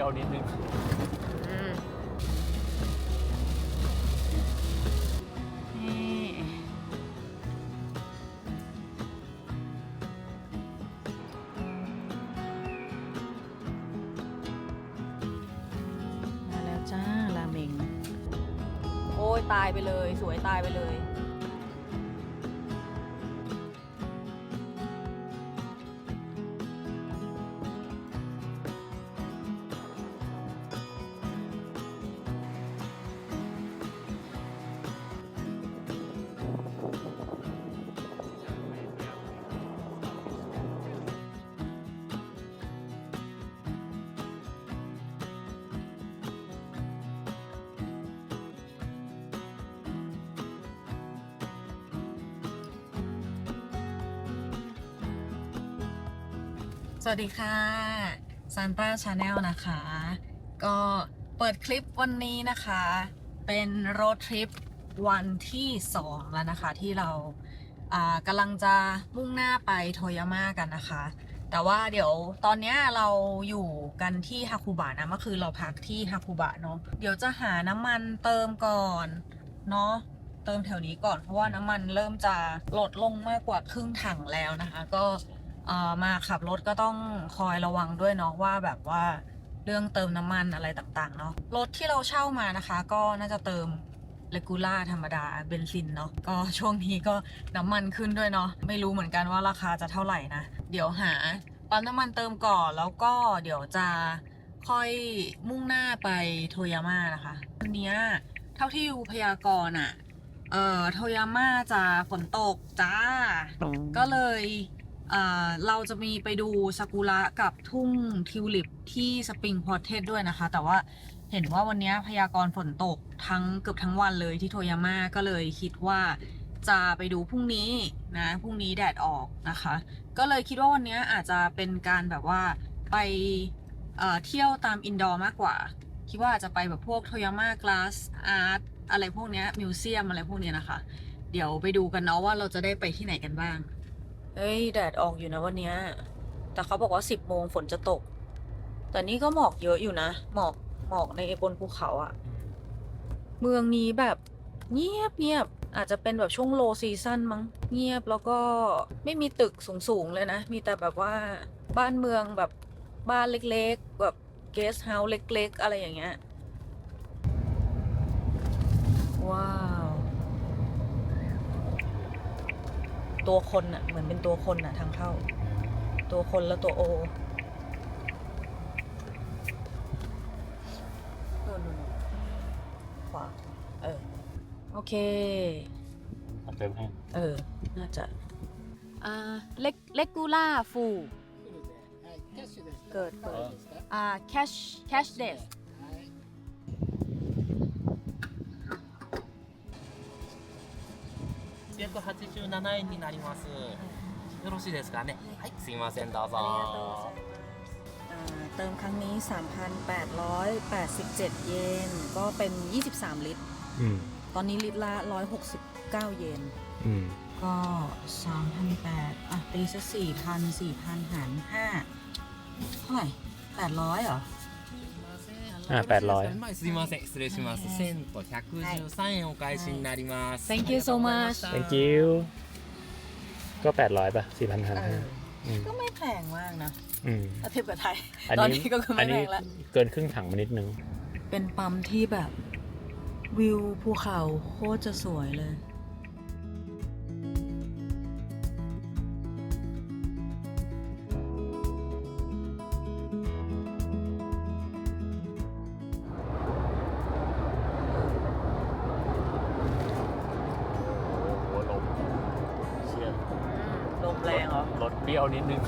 รี้ยวนิดนึงมาแล้วจ้าราเมงโอ้ยตายไปเลยสวยตายไปเลยสวัสดีค่ะซานต้าชาแนลนะคะก็เปิดคลิปวันนี้นะคะเป็นโรดทริปวันที่2แล้วนะคะที่เรากำลังจะมุ่งหน้าไปโทยาม่ากันนะคะแต่ว่าเดี๋ยวตอนนี้เราอยู่กันที่ฮาคุบะนะเมื่อคืนเราพักที่ฮาคุบะเนาะเดี๋ยวจะหาน้ำมันเติมก่อนเนาะเติมแถวนี้ก่อนเพราะว่าน้ำมันเริ่มจะลดลงมากกว่าครึ่งถังแล้วนะคะก็มาขับรถก็ต้องคอยระวังด้วยเนาะว่าแบบว่าเรื่องเติมน้ำมันอะไรต่างๆเนาะรถที่เราเช่ามานะคะก็น่าจะเติมเรกูล่าธรรมดาเบนซินเนาะก็ช่วงนี้ก็น้ำมันขึ้นด้วยเนาะไม่รู้เหมือนกันว่าราคาจะเท่าไหร่นะเดี๋ยวหาปั๊มน้ำมันเติมก่อนแล้วก็เดี๋ยวจะค่อยมุ่งหน้าไปโทยาม่านะคะวันนี้เท่าที่ดูพยากรณ์อะโทยาม่าจะฝนตกจ้าก็เลยเราจะมีไปดูซากุระกับทุ่งทิวลิปที่สปริงพอร์เทสด้วยนะคะแต่ว่าเห็นว่าวันนี้พยากรณ์ฝนตกเกือบทั้งวันเลยที่โทยาม่าก็เลยคิดว่าจะไปดูพรุ่งนี้นะพรุ่งนี้แดดออกนะคะก็เลยคิดว่าวันนี้อาจจะเป็นการแบบว่าไปเที่ยวตามอินดอร์มากกว่าคิดว่าอาจจะไปแบบพวกโทยาม่ากลาสอาร์ตอะไรพวกนี้มิวเซียมอะไรพวกนี้นะคะเดี๋ยวไปดูกันเนาะว่าเราจะได้ไปที่ไหนกันบ้างเฮ้ยแดดออกอยู่นะวันนี้แต่เขาบอกว่า10 โมงฝนจะตกแต่นี่ก็หมอกเยอะอยู่นะหมอกในบนภูเขาอะเมืองนี้แบบเงียบอาจจะเป็นแบบช่วงโลซีซั่นมั้งเงียบแล้วก็ไม่มีตึกสูงเลยนะมีแต่แบบว่าบ้านเมืองแบบบ้านเล็กๆแบบเกสต์เฮาส์เล็กๆอะไรอย่างเงี้ยว้าวตัวคนอะเหมือนเป็นตัวคนอะทางเข้าตัวคนแล้วตัวโอนู่นขวาโอเคเติมให้น่าจะเลกูล่าฟูเกิดแคชเดส687円になります。よろしいですかね。はい、すみません、どうぞ。เติมครั้งนี้ 3,887 เยนก็เป็น23 ลิตรตอนนี้ลิตรละ169 เยนก็ 3,800 อ่ะตีซะ 4,000 หาร 5เท่าไหร่800เหรอ800すみません、失礼します。1000と113円お返しになります。Thank you so much thank you ก็800ป่ะ 4,500ก็ไม่แพงมากนะถ้าเทียบกับไทย ต ต อ อน น นี้ นี้ก็คือไม่แพงแล้ว เกินครึ่งถังมานิดนึงเป็นปั๊มที่แบบวิวภูเขาโคตรจะสวยเลยลมแรงเหรอรถเปรี้ยวนิดนึง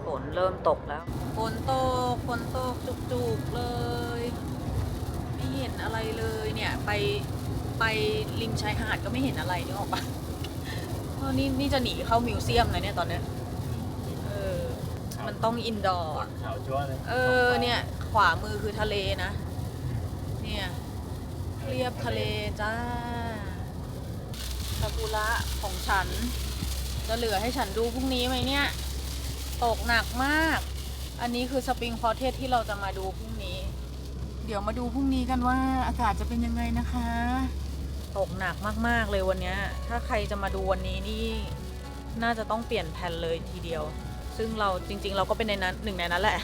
ฝนเริ่มตกแล้วฝนตกจุกๆเลยไม่เห็นอะไรเลยเนี่ยไปริมชายหาดก็ไม่เห็นอะไรนึกออกปะนี่จะหนีเข้ามิวเซียมเลยเนี่ยตอนเนี้ยมันต้องอินดอร์ขาวจ้วเลยเนี่ยขวามือคือทะเลนะเนี่ยเรียบทะเลจ้าซากุระของฉันจะเหลือให้ฉันดูพรุ่งนี้ไหมเนี่ย ตกหนักมาก อันนี้คือสปริงฟอร์เทสที่เราจะมาดูพรุ่งนี้ เดี๋ยวมาดูพรุ่งนี้กันว่าอากาศจะเป็นยังไงนะคะ ตกหนักมากๆเลยวันนี้ ถ้าใครจะมาดูวันนี้นี่น่าจะต้องเปลี่ยนแผนเลยทีเดียว ซึ่งเราจริงๆเราก็เป็นในนั้นหนึ่งในนั้นแหละ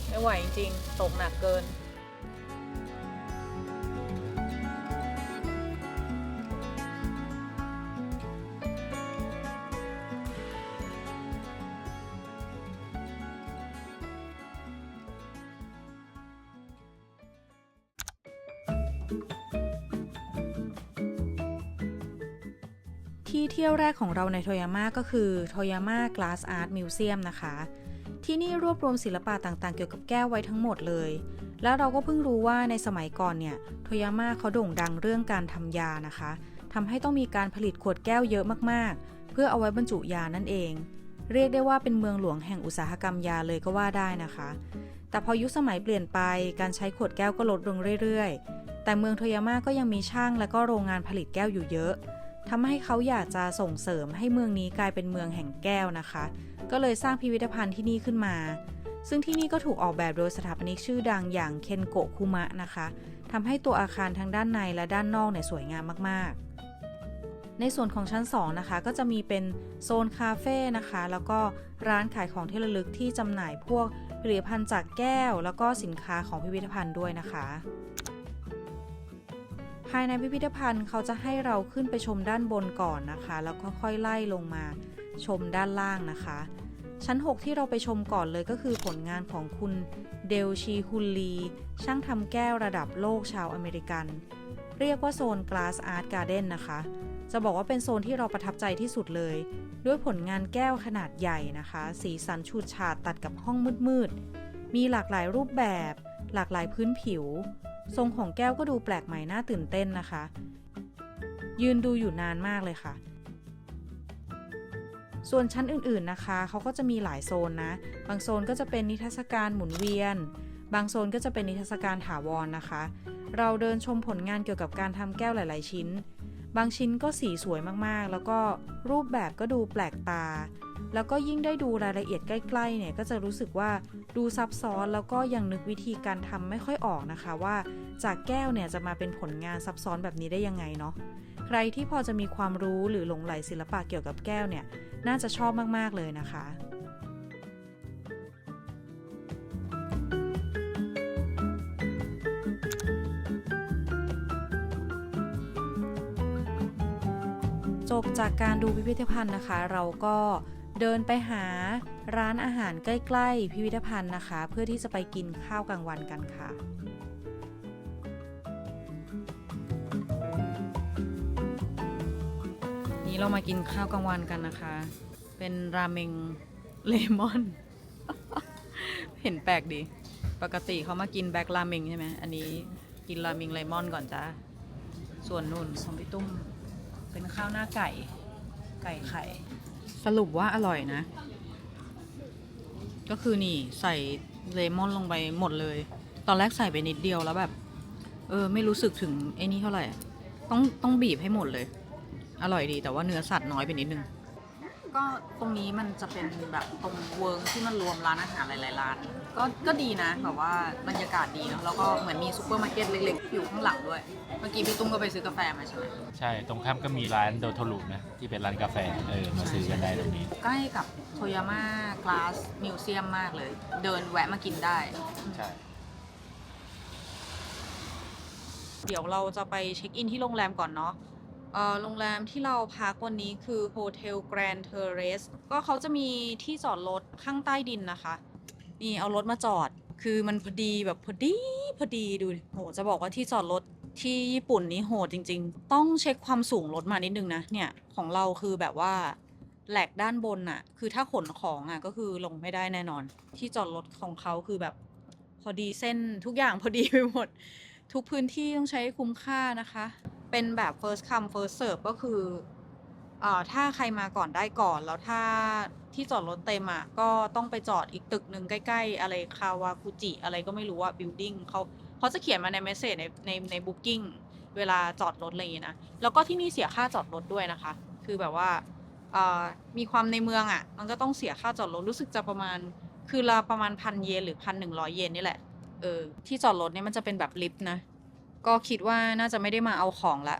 ไม่ไหวจริงๆ ตกหนักเกิน ที่เที่ยวแรกของเราในโทยาม่าก็คือโทยาม่า Glass Art Museum นะคะ ที่นี่รวบรวมศิลปะต่างๆเกี่ยวกับแก้วไว้ทั้งหมดเลย แล้วเราก็เพิ่งรู้ว่าในสมัยก่อนเนี่ยโทยาม่าเขาโด่งดังเรื่องการทำยานะคะทำให้ต้องมีการผลิตขวดแก้วเยอะมากๆเพื่อเอาไว้บรรจุยานั่นเอง เรียกได้ว่าเป็นเมืองหลวงแห่งอุตสาหกรรมยาเลยก็ว่าได้นะคะ แต่พอยุคสมัยเปลี่ยนไปการใช้ขวดแก้วก็ลดลงเรื่อยๆแต่เมืองโทยาม่าก็ยังมีช่างและก็โรงงานผลิตแก้วอยู่เยอะทำให้เขาอยากจะส่งเสริมให้เมืองนี้กลายเป็นเมืองแห่งแก้วนะคะก็เลยสร้างพิพิธภัณฑ์ที่นี่ขึ้นมาซึ่งที่นี่ก็ถูกออกแบบโดยสถาปนิกชื่อดังอย่างเคนโกะคุมะนะคะทำให้ตัวอาคารทั้งด้านในและด้านนอกเนี่ยสวยงามมากๆในส่วนของชั้น2นะคะก็จะมีเป็นโซนคาเฟ่นะคะแล้วก็ร้านขายของที่ระลึกที่จำหน่ายพวกผลิตภัณฑ์จากแก้วแล้วก็สินค้าของพิพิธภัณฑ์ด้วยนะคะภายในพิพิธภัณฑ์เขาจะให้เราขึ้นไปชมด้านบนก่อนนะคะแล้วค่อยๆไล่ลงมาชมด้านล่างนะคะชั้น6ที่เราไปชมก่อนเลยก็คือผลงานของคุณเดลชีฮุลลีช่างทำแก้วระดับโลกชาวอเมริกันเรียกว่าโซน Glass Art Garden นะคะจะบอกว่าเป็นโซนที่เราประทับใจที่สุดเลยด้วยผลงานแก้วขนาดใหญ่นะคะสีสันฉูดฉาดตัดกับห้องมืดๆมีหลากหลายรูปแบบหลากหลายพื้นผิวทรงของแก้วก็ดูแปลกใหม่น่าตื่นเต้นนะคะยืนดูอยู่นานมากเลยค่ะส่วนชั้นอื่นๆนะคะเขาก็จะมีหลายโซนนะบางโซนก็จะเป็นนิทรรศการหมุนเวียนบางโซนก็จะเป็นนิทรรศการถาวรนะคะเราเดินชมผลงานเกี่ยวกับการทำแก้วหลายๆชิ้นบางชิ้นก็สีสวยมากๆแล้วก็รูปแบบก็ดูแปลกตาแล้วก็ยิ่งได้ดูรายละเอียดใกล้ๆเนี่ยก็จะรู้สึกว่าดูซับซ้อนแล้วก็ยังนึกวิธีการทำไม่ค่อยออกนะคะว่าจากแก้วเนี่ยจะมาเป็นผลงานซับซ้อนแบบนี้ได้ยังไงเนาะใครที่พอจะมีความรู้หรือหลงใหลศิลปะเกี่ยวกับแก้วเนี่ยน่าจะชอบมากๆเลยนะคะจบจากการดูพิพิธภัณฑ์นะคะเราก็เดินไปหาร้านอาหารใกล้ๆพิพิธภัณฑ์นะคะเพื่อที่จะไปกินข้าวกลางวันกันค่ะนี้เรามากินข้าวกลางวันกันนะคะเป็นราเมงเลมอน เห็นแปลกดีปกติเขามากินแบ็คราเมงใช่ไหมอันนี้กินราเมงเลมอนก่อนจ้าส่วนนุ่นของพี่ตุ้มเป็นข้าวหน้าไก่ไข่สรุปว่าอร่อยนะก็คือนี่ใส่เลมอนลงไปหมดเลยตอนแรกใส่ไปนิดเดียวแล้วแบบไม่รู้สึกถึงไอ้นี่เท่าไหร่ต้องบีบให้หมดเลยอร่อยดีแต่ว่าเนื้อสัตว์น้อยไปนิดนึงก็ตรงนี้มันจะเป็นแบบตรงเวิร์กที่มันรวมร้านอาหารหลายๆร้านก็ดีนะแบบว่าบรรยากาศดีเนาะแล้วก็เหมือนมีซุปเปอร์มาร์เก็ตเล็กๆอยู่ข้างหลังด้วยเมื่อกี้พี่ตุ้มก็ไปซื้อกาแฟมาใช่ไหมใช่ตรงข้ามก็มีร้านโดโทรุนะที่เป็นร้านกาแฟมาซื้อกันได้ตรงนี้ใกล้กับโทยาม่ากลาสมิวเซียมมากเลยเดินแวะมากินได้ใช่เดี๋ยวเราจะไปเช็คอินที่โรงแรมก่อนเนาะโรงแรมที่เราพักวันนี้คือโฮเทลแกรนด์เทเรสก็เขาจะมีที่จอดรถข้างใต้ดินนะคะนี่เอารถมาจอดคือมันพอดีแบบพอดีดูโหจะบอกว่าที่จอดรถที่ญี่ปุ่นนี่โหดจริงๆต้องเช็คความสูงรถมานิดนึงนะเนี่ยของเราคือแบบว่าแหลกด้านบนน่ะคือถ้าขนของอ่ะก็คือลงไม่ได้แน่นอนที่จอดรถของเขาคือแบบพอดีเส้นทุกอย่างพอดีไปหมดทุกพื้นที่ต้องใช้คุ้มค่านะคะเป็นแบบ first come first serve ก็คือถ้าใครมาก่อนได้ก่อนแล้วถ้าที่จอดรถเต็มอ่ะก็ต้องไปจอดอีกตึกหนึ่งใกล้ๆอะไรคาวากุจิอะไรก็ไม่รู้ว่า building เขาจะเขียนมาในเมสเสจใน booking เวลาจอดรถอะไรอย่างงี้นะแล้วก็ที่นี่เสียค่าจอดรถด้วยนะคะคือแบบว่า มีความในเมืองอ่ะมันก็ต้องเสียค่าจอดรถรู้สึกจะประมาณคือละประมาณ1,000 เยนหรือ1,100 เยนนี่แหละที่จอดรถเนี่ยมันจะเป็นแบบลิฟต์นะก็คิดว่าน่าจะไม่ได้มาเอาของละ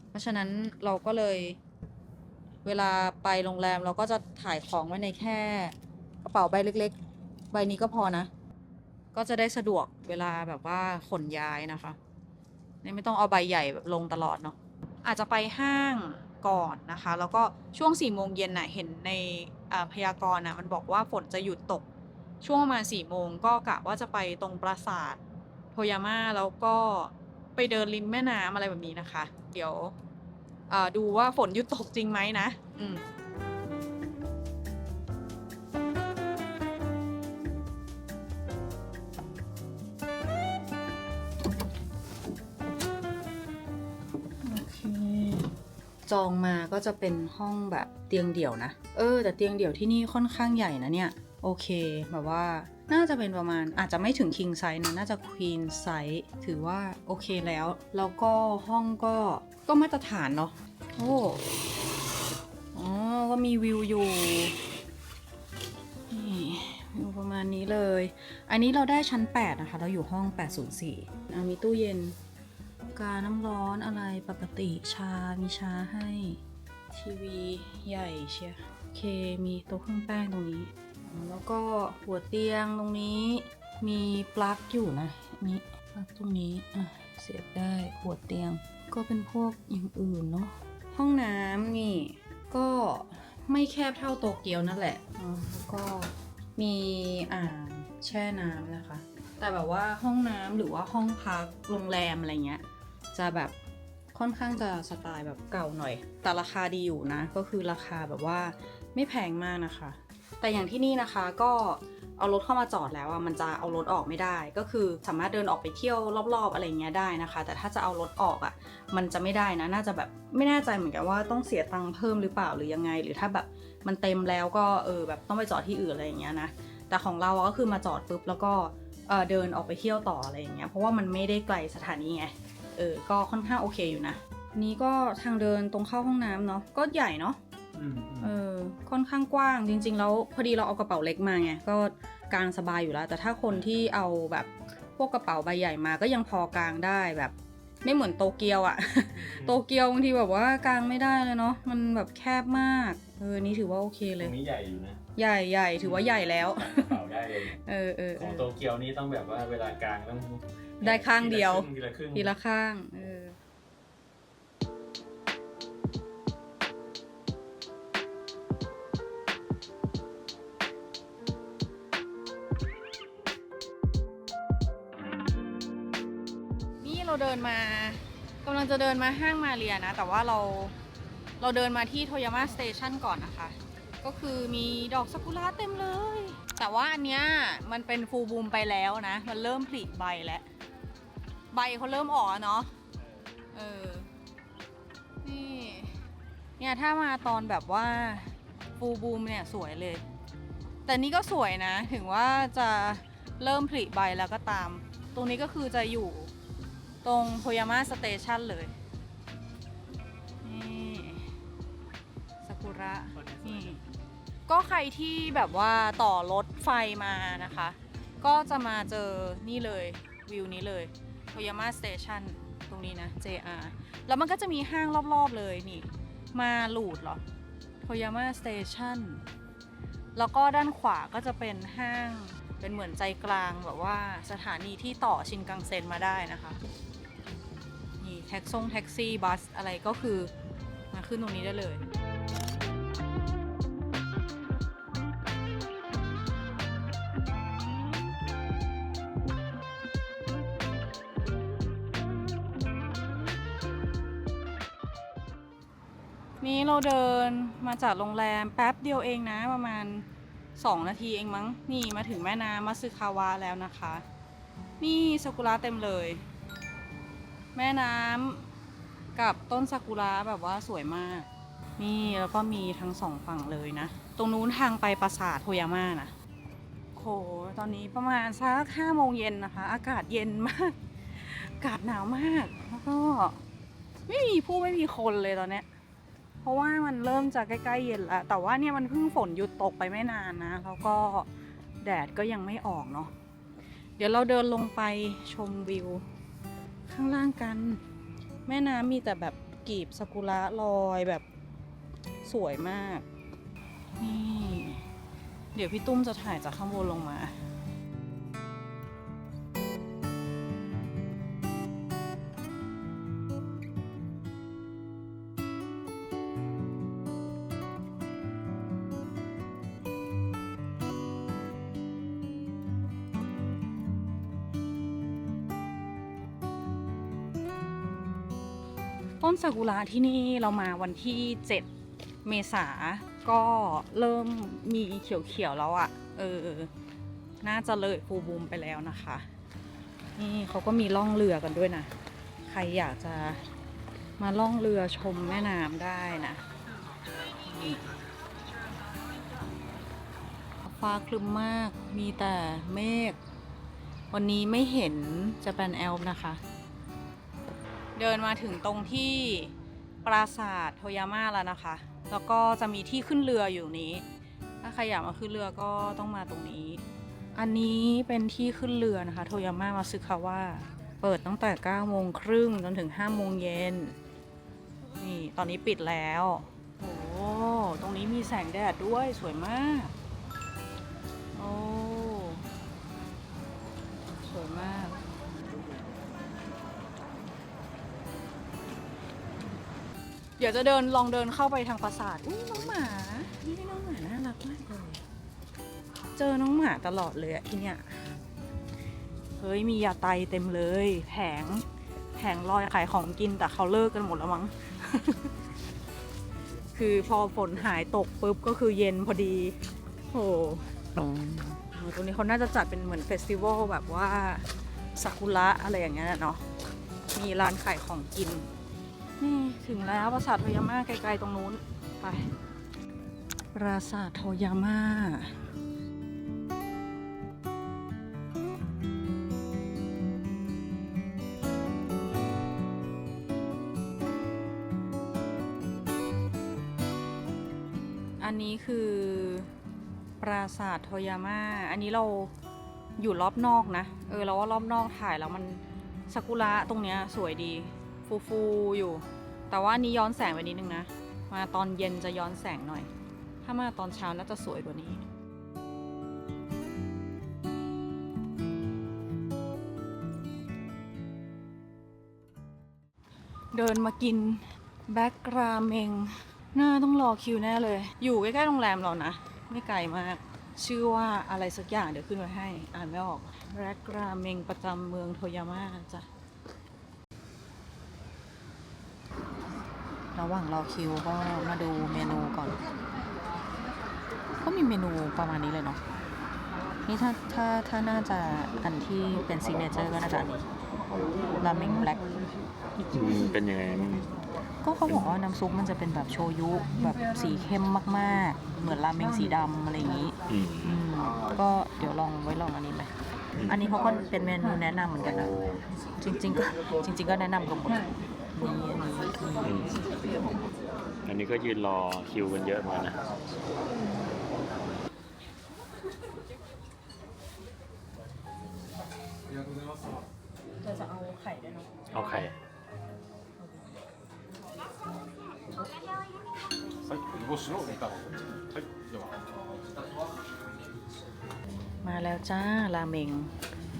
เพราะฉะนั้นเราก็เลยเวลาไปโรงแรมเราก็จะถ่ายของไว้ในแค่กระเป๋าใบเล็กๆใบนี้ก็พอนะก็จะได้สะดวกเวลาแบบว่าขนย้ายนะคะไม่ต้องเอาใบใหญ่แบบลงตลอดเนาะอาจจะไปห้างก่อนนะคะแล้วก็ช่วง4 โมงเย็นน่ะเห็นในพยากรณ์น่ะมันบอกว่าฝนจะหยุดตกช่วงประมาณ4 โมงก็กะว่าจะไปตรงปราสาทโทยาม่าแล้วก็ไปเดินริมแม่น้ำอะไรแบบนี้นะคะเดี๋ยวดูว่าฝนหยุดตกจริงไหมนะจองมาก็จะเป็นห้องแบบเตียงเดี่ยวนะแต่เตียงเดี่ยวที่นี่ค่อนข้างใหญ่นะเนี่ยโอเคแบบว่าน่าจะเป็นประมาณอาจจะไม่ถึง king size นะน่าจะ queen size ถือว่าโอเคแล้วก็ห้องก็มาตรฐานเนาะก็มีวิวอยู่นี่วิวประมาณนี้เลยอันนี้เราได้ชั้น8นะคะเราอยู่ห้อง804มีตู้เย็นกาน้ำร้อนอะไรปกติมีชาให้ทีวีใหญ่เชียโอเคมีโต๊ะเครื่องแป้งตรงนี้แล้วก็หัวเตียงตรงนี้มีปลั๊กอยู่นะนี่ปลั๊กตรงนี้เสียบได้หัวเตียงก็เป็นพวกอย่างอื่นเนาะห้องน้ำนี่ก็ไม่แคบเท่าโตเกียวนั่นแหละแล้วก็มีอ่างแช่น้ำนะคะแต่แบบว่าห้องน้ำหรือว่าห้องพักโรงแรมอะไรเงี้ยจะแบบค่อนข้างจะสไตล์แบบเก่าหน่อยแต่ราคาดีอยู่นะก็คือราคาแบบว่าไม่แพงมากนะคะแต่อย่างที่นี่นะคะก็เอารถเข้ามาจอดแล้วมันจะเอารถออกไม่ได้ก็คือสามารถเดินออกไปเที่ยวรอบๆอะไรเงี้ยได้นะคะแต่ถ้าจะเอารถออกมันจะไม่ได้นะน่าจะแบบไม่แน่ใจเหมือนกันว่าต้องเสียตังค์เพิ่มหรือเปล่าหรือยังไงหรือถ้าแบบมันเต็มแล้วก็แบบต้องไปจอดที่อื่นอะไรอย่างเงี้ยนะแต่ของเราก็คือมาจอดปุ๊บแล้วก็เดินออกไปเที่ยวต่ออะไรอย่างเงี้ยเพราะว่ามันไม่ได้ไกลสถานีไงก็ค่อนข้างโอเคอยู่นะนี้ก็ทางเดินตรงเข้าห้องน้ำเนาะก็ใหญ่เนาะค่อนข้างกว้างจริงๆแล้วพอดีเราเอากระเป๋าเล็กมาไงก็กางสบายอยู่แล้วแต่ถ้าคนที่เอาแบบพวกกระเป๋าใบใหญ่มาก็ยังพอกางได้แบบไม่เหมือนโตเกียวโตเกียวบางทีแบบว่ากางไม่ได้เลยเนาะมันแบบแคบมากนี่ถือว่าโอเคเลยตรงนี้ใหญ่อยู่นะใหญ่ถือว่าใหญ่แล้วกระเป๋าได้เลยของโตเกียวนี่ต้องแบบว่าเวลากางต้องได้ข้างเดียวทีละข้างเราเดินมากำลังจะเดินมาห้างมาเรียนะแต่ว่าเราเดินมาที่โทยาม่าสเตชันก่อนนะคะก็คือมีดอกซากุระเต็มเลยแต่ว่าอันเนี้ยมันเป็นฟูลบูมไปแล้วนะมันเริ่มผลิใบแล้วใบเขาเริ่มออกเนาะเนี่ยถ้ามาตอนแบบว่าฟูลบูมเนี่ยสวยเลยแต่นี่ก็สวยนะถึงว่าจะเริ่มผลิใบแล้วก็ตามตรงนี้ก็คือจะอยู่ตรงโทยาม่าสเตชันเลยนี่ซากุระนี่ก็ใครที่แบบว่าต่อรถไฟมานะคะก็จะมาเจอนี่เลยวิวนี้เลยโทยาม่าสเตชันตรงนี้นะ JR แล้วมันก็จะมีห้างรอบๆเลยนี่มาลูดเหรอโทยาม่าสเตชันแล้วก็ด้านขวาก็จะเป็นห้างเป็นเหมือนใจกลางแบบว่าสถานีที่ต่อชินคันเซ็นมาได้นะคะนี่แท็กซี่บัสอะไรก็คือมาขึ้นตรงนี้ได้เลยนี่เราเดินมาจากโรงแรมแป๊บเดียวเองนะประมาณ2 นาทีเองมั้งนี่มาถึงแม่น้ำมัตสึคาวะแล้วนะคะนี่ซากุระเต็มเลยแม่น้ำกับต้นซากุระแบบว่าสวยมากนี่แล้วก็มีทั้ง2 ฝั่งเลยนะตรงนู้นทางไปปราสาทโทยาม่านะโหตอนนี้ประมาณสัก5 โมงเย็นนะคะอากาศเย็นมากอากาศหนาวมากแล้วก็ไม่มีผู้ไม่มีคนเลยตอนเนี้ย เพราะว่ามันเริ่มจะใกล้ๆเย็นแล้ว แต่ว่าเนี่ยมันเพิ่งฝนหยุดตกไปไม่นานนะ แล้วก็แดดก็ยังไม่ออกเนาะ เดี๋ยวเราเดินลงไปชมวิวข้างล่างกัน แม่น้ำมีแต่แบบกีบซากุระลอยแบบสวยมาก นี่ เดี๋ยวพี่ตุ้มจะถ่ายจากข้างบนลงมา ต้นซากุระที่นี่เรามาวันที่ 7 เมษาก็เริ่มมีเขียวๆแล้วอะ่ะน่าจะเลยฟูลบูมไปแล้วนะคะ นี่เขาก็มีล่องเรือกันด้วยนะ ใครอยากจะมาล่องเรือชมแม่น้ำได้นะนี่ฟ้าครึ้มมากมีแต่เมฆวันนี้ไม่เห็นจะเป็นแอลป์นะคะ เดินมาถึงตรงที่ปราสาทโทยาม่าแล้วนะคะ แล้วก็จะมีที่ขึ้นเรืออยู่นี้ ถ้าใครอยากมาขึ้นเรือก็ต้องมาตรงนี้ อันนี้เป็นที่ขึ้นเรือนะคะโทยาม่ามาซึคาวะเปิดตั้งแต่ 9:30 จนถึง 5 โมงเย็น นี่ตอนนี้ปิดแล้ว โอ้ตรงนี้มีแสงแดดด้วยสวยมาก โอ้สวยมากเดี๋ยวจะลองเดินเข้าไปทางปราสาทอุ้ยน้องหมานี่น้องหมาน่ารักมากเลยเจอน้องหมาตลอดเลยอะที่เนี่ยเฮ้ยมียาไตเต็มเลยแผงลอยขายของกินแต่เขาเลิกกันหมดแล้วมั้ง คือพอฝนหายตกปุ๊บก็คือเย็นพอดีโอ้ตรงนี้เขาน่าจะจัดเป็นเหมือนเฟสติวัลแบบว่าซากุระอะไรอย่างเงี้ยเนาะมีร้านขายของกินนี่ถึงแล้วปราสาทโทยาม่าไกลๆตรงนู้นไปปราสาทโทยาม่าอันนี้คือปราสาทโทยาม่าอันนี้เราอยู่รอบนอกนะเราว่ารอบนอกถ่ายแล้วมันซากุระตรงเนี้ยสวยดีฟูอยู่แต่ว่านี้ย้อนแสงไปนิดนึงนะมาตอนเย็นจะย้อนแสงหน่อยถ้ามาตอนเช้าน่าจะสวยกว่านี้เดินมากินแบ็กราเมงน่าต้องรอคิวแน่เลยอยู่ใกล้ๆโรงแรมเรานะไม่ไกลมากชื่อว่าอะไรสักอย่างเดี๋ยวขึ้นไว้ให้อ่านไม่ออกแบ็กราเมงประจำเมืองโทยาม่าจ้ะระหว่างรอคิวก็มาดูเมนูก่อนก็มีเมนูประมาณนี้เลยเนาะนี่ถ้าน่าจะอันที่เป็นซิกเนเจอร์ก็น่าจะอันนี้ราเมงแบล็คเป็นยังไงก็เขาบอกว่าน้ำซุปมันจะเป็นแบบโชยุแบบสีเข้มมากๆเหมือนราเมงสีดำอะไรอย่างนี้ก็เดี๋ยวลองอันนี้ไหมอันนี้เขาก็เป็นเมนูแนะนำเหมือนกันนะจริงๆก็แนะนำกันหมดอันนี้ก็ยืนรอคิวกันเยอะมานะจะเอาไข่ด้วยเนาะเอาไข่มาแล้วจ้าราเมง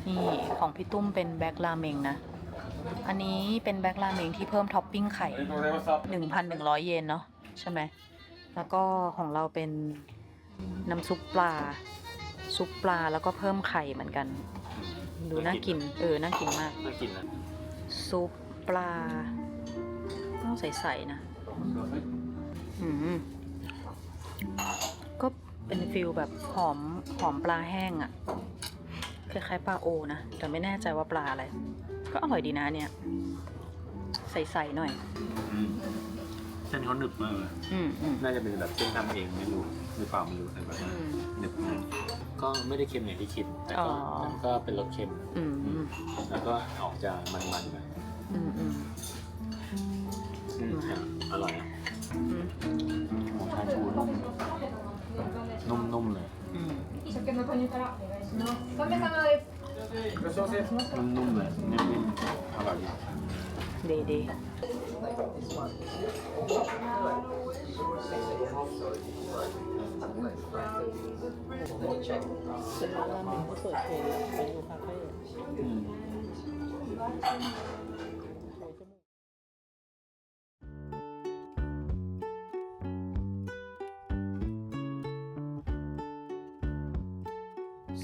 นี่ของพี่ตุ้มเป็นแบ็คราเมงนะอันนี้เป็นแบ็คราเมงที่เพิ่มท็อปปิ้งไข่ 1,100 เยนเนาะใช่ไหมแล้วก็ของเราเป็นน้ำซุปปลาแล้วก็เพิ่มไข่เหมือนกันดูน่ากินน่ากินมากน่ากินนะซุปปลาต้องใสๆนะก็เป็นฟิลแบบหอมปลาแห้งอะคล้ายๆปลาโอนะแต่ไม่แน่ใจว่าปลาอะไรก็อร่อยดีนะเนี่ยใสๆหน่อยเส้นเขาหนึบมากเลยน่าจะเป็นแบบเส้นทำเองไม่รู้หรือเปล่าไม่รู้แต่แบบหนึบมากก็ไม่ได้เค็มอย่างที่คิดแต่ก็เป็นรสเค็มแล้วก็ออกจะมันๆหน่อยอร่อยนะ หมูชาชูนุ่มเลยนุ่มเลยนิ่มๆอร่อยดี ดี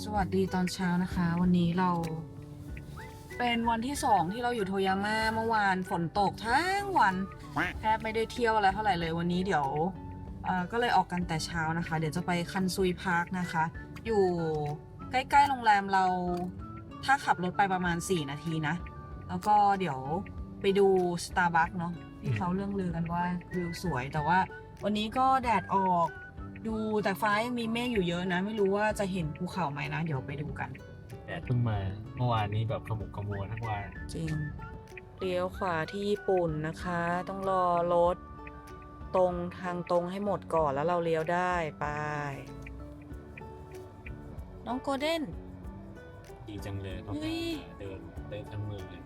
สวัสดีตอนเช้านะคะ วันนี้เราเป็นวันที่2ที่เราอยู่โทยาม่าเมื่อวานฝนตกทั้งวันแทบไม่ได้เที่ยวอะไรเท่าไหร่เลยวันนี้เดี๋ยวก็เลยออกกันแต่เช้านะคะเดี๋ยวจะไปคันซุยพาร์คนะคะอยู่ใกล้ๆโรงแรมเราถ้าขับรถไปประมาณ4 นาทีนะแล้วก็เดี๋ยวไปดู Starbucks เนาะที่เขาเรื่องลือกันว่าวิวสวยแต่ว่าวันนี้ก็แดดออกดูแต่ฟ้ายังมีเมฆอยู่เยอะนะไม่รู้ว่าจะเห็นภูเขาไหมนะเดี๋ยวไปดูกันแดดเพิ่งมาเมื่อวานนี้แบบขมุกขมัวทั้งวันจริงเลี้ยวขวาที่ญี่ปุ่นนะคะต้องรอรถตรงทางตรงให้หมดก่อนแล้วเราเลี้ยวได้ไปน้องโกลเด้นดีจังเลยเขาเดินทั้งมือเลย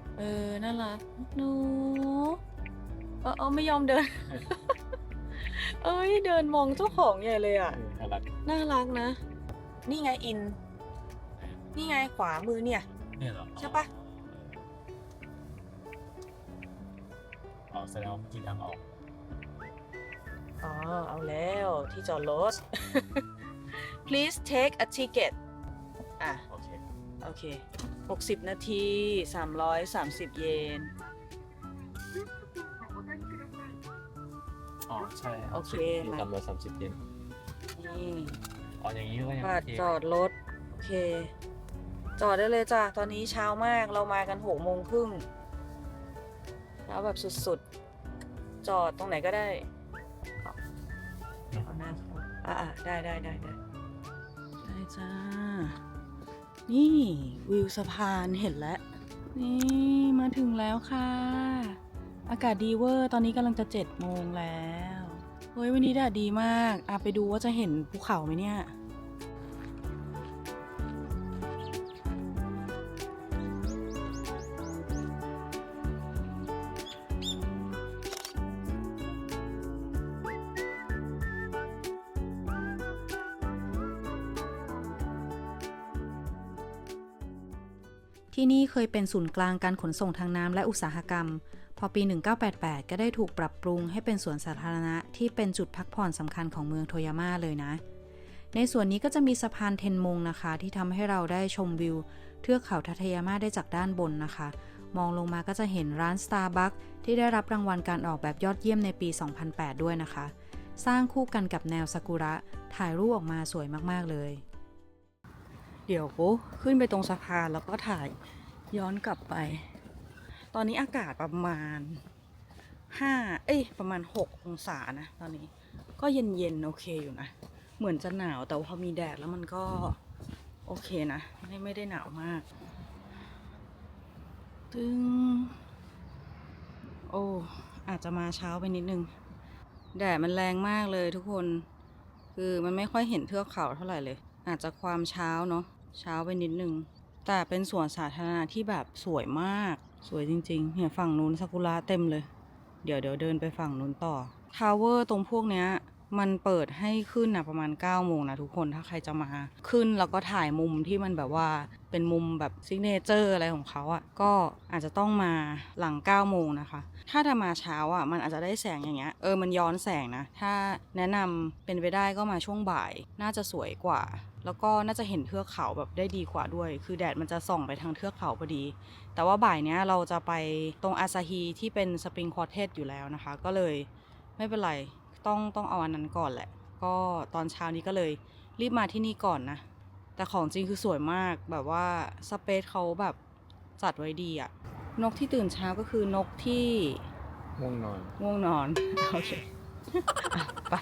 น่ารักหนูไม่ยอมเดิน เดินมองเจ้าของใหญ่เลยอ่ะน่ารักนะนี่ไงอินนี่ไงขวามือเนี่ยเหรอใช่ปะแสดงว่าเมื่อกี้ทางออกเอาแล้วที่จอดรถ please take a ticket โอเค60 นาที330 เยนใช่โอเค330 เยนนี่อย่างนี้ก็ยังบัตรจอดรถโอเคจอดได้เลยจ้ะตอนนี้เช้ามากเรามากัน6 โมงครึ่งเช้าแบบสุดๆจอดตรงไหนก็ได้เอาหน้าได้จ้านี่วิวสะพานเห็นแล้วนี่มาถึงแล้วค่ะอากาศดีเวอร์ตอนนี้กำลังจะ7 โมงแล้วเฮ้ยวันนี้แดดดีมากไปดูว่าจะเห็นภูเขาไหมเนี่ยที่นี่เคยเป็นศูนย์กลางการขนส่งทางน้ำและอุตสาหกรรมพอปี 1988 ก็ได้ถูกปรับปรุงให้เป็นสวนสาธารณะที่เป็นจุดพักผ่อนสำคัญของเมืองโทยาม่าเลยนะในส่วนนี้ก็จะมีสะพานเทนมงนะคะที่ทำให้เราได้ชมวิวเทือกเขาทัตยาม่าได้จากด้านบนนะคะมองลงมาก็จะเห็นร้าน Starbucks ที่ได้รับรางวัลการออกแบบยอดเยี่ยมในปี 2008 ด้วยนะคะสร้างคู่กันกับแนวซากุระถ่ายรูปออกมาสวยมากๆเลยเดี๋ยวขึ้นไปตรงสะพานแล้วก็ถ่ายย้อนกลับไปตอนนี้อากาศประมาณ6 องศานะตอนนี้ก็เย็นโอเคอยู่นะเหมือนจะหนาวแต่พอมีแดดแล้วมันก็โอเคนะไม่ได้หนาวมากอาจจะมาเช้าไปนิดนึงแดดมันแรงมากเลยทุกคนคือมันไม่ค่อยเห็นเทือกเขาเท่าไหร่เลยอาจจะความเช้าเนาะเช้าไปนิดนึงแต่เป็นสวนสาธารณะที่แบบสวยมากสวยจริงๆเนี่ยฝั่งนู้นซากุระเต็มเลยเดี๋ยวเดินไปฝั่งนู้นต่อทาวเวอร์ตรงพวกเนี้ยมันเปิดให้ขึ้นประมาณ9 โมงนะทุกคนถ้าใครจะมาขึ้นแล้วก็ถ่ายมุมที่มันแบบว่าเป็นมุมแบบซิกเนเจอร์อะไรของเขาก็อาจจะต้องมาหลัง9 โมงนะคะถ้าจะมาเช้ามันอาจจะได้แสงอย่างเงี้ยมันย้อนแสงนะถ้าแนะนำเป็นไปได้ก็มาช่วงบ่ายน่าจะสวยกว่าแล้วก็น่าจะเห็นเทือกเขาแบบได้ดีกว่าด้วยคือแดดมันจะส่องไปทางเทือกเขาพอดีแต่ว่าบ่ายเนี้ยเราจะไปตรงอาซาฮีที่เป็นสปริงควอเทจอยู่แล้วนะคะก็เลยไม่เป็นไรต้องเอาอันนั้นก่อนแหละก็ตอนเช้านี้ก็เลยรีบมาที่นี่ก่อนนะแต่ของจริงคือสวยมากแบบว่าสเปซเขาแบบจัดไว้ดีนกที่ตื่นเช้าก็คือนกที่ง่วงนอนโอเค ไป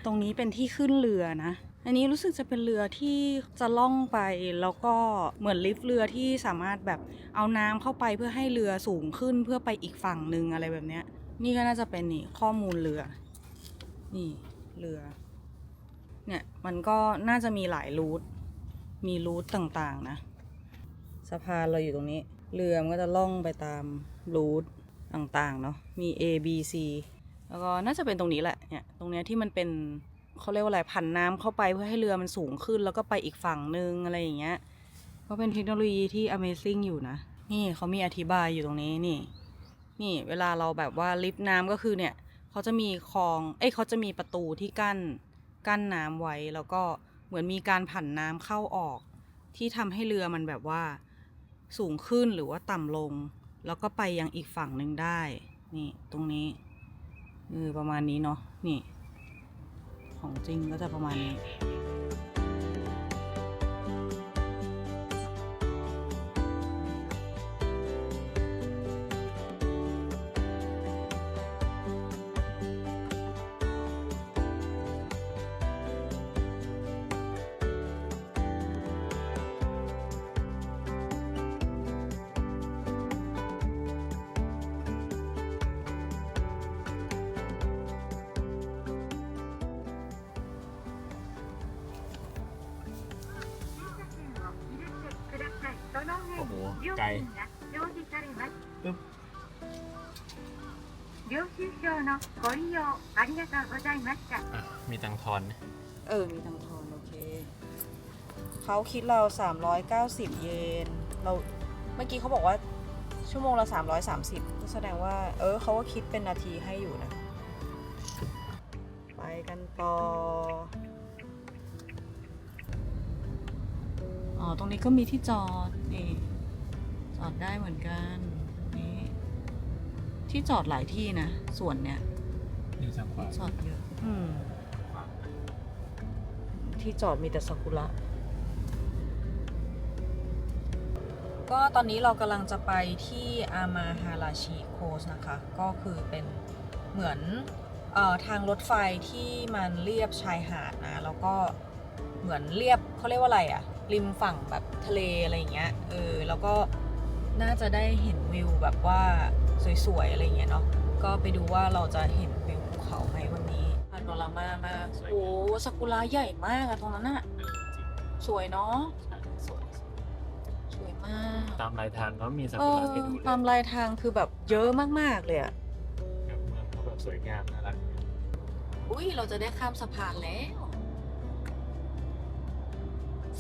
ตรงนี้เป็นที่ขึ้นเรือนะอันนี้รู้สึกจะเป็นเรือที่จะล่องไปแล้วก็เหมือนลิฟต์เรือที่สามารถแบบเอาน้ำเข้าไปเพื่อให้เรือสูงขึ้นเพื่อไปอีกฝั่งนึงอะไรแบบเนี้ย นี่ก็น่าจะเป็นนี่ข้อมูลเรือนี่เรือเนี่ยมันก็น่าจะมีหลายรูทมีรูทต่างๆนะสะพานเราอยู่ตรงนี้เรือมันก็จะล่องไปตามรูทต่างๆเนาะมี A B C แล้วก็น่าจะเป็นตรงนี้แหละเนี่ยตรงเนี้ยที่มันเป็นเขาเรียกว่าอะไรผันน้ำเข้าไปเพื่อให้เรือมันสูงขึ้นแล้วก็ไปอีกฝั่งนึงอะไรอย่างเงี้ยก็เป็นเทคโนโลยีที่ Amazing อยู่นะนี่เขามีอธิบายอยู่ตรงนี้นี่เวลาเราแบบว่าลิฟต์น้ำก็คือเนี่ยเขาจะมีคลองเขาจะมีประตูที่กั้นน้ำไว้แล้วก็เหมือนมีการผันน้ำเข้าออกที่ทำให้เรือมันแบบว่าสูงขึ้นหรือว่าต่ำลงแล้วก็ไปยังอีกฝั่งหนึ่งได้นี่ตรงนี้ประมาณนี้เนาะนี่ของจริงก็จะประมาณนี้ โอ้โหไกลปึ๊บมีตังทอนมีตังทอนโอเคเขาคิดเรา390 เยนเราเมื่อกี้เขาบอกว่าชั่วโมงละ330ก็แสดงว่าเขาก็คิดเป็นนาทีให้อยู่นะไปกันต่อตรงนี้ก็มีที่จอดนี่จอดได้เหมือนกันนี่ที่จอดหลายที่นะส่วนเนี้ยนี่ทางขวาจอดเยอะที่จอดมีแต่ซากุระก็ตอนนี้เรากำลังจะไปที่อามาฮาราชิโคสนะคะก็คือเป็นเหมือนทางรถไฟที่มันเลียบชายหาดนะแล้วก็เหมือนเลียบเขาเรียกว่าอะไรอะริมฝั่งแบบทะเลอะไรอย่างเงี้ยแล้วก็น่าจะได้เห็นวิวแบบว่าสวยๆอะไรอย่างเงี้ยเนาะก็ไปดูว่าเราจะเห็นวิวภูเขาไหมวันนี้พาโนรามามากโอ้ซากุระใหญ่มากอะตรงนั้นอะสวยเนาะสวยมากตามรายทางเขามีซากุระให้ดูเลยตามรายทางคือแบบเยอะมากๆเลยอะเมืองเขาแบบสวยงามน่ารักเราจะได้ข้ามสะพานแล้ว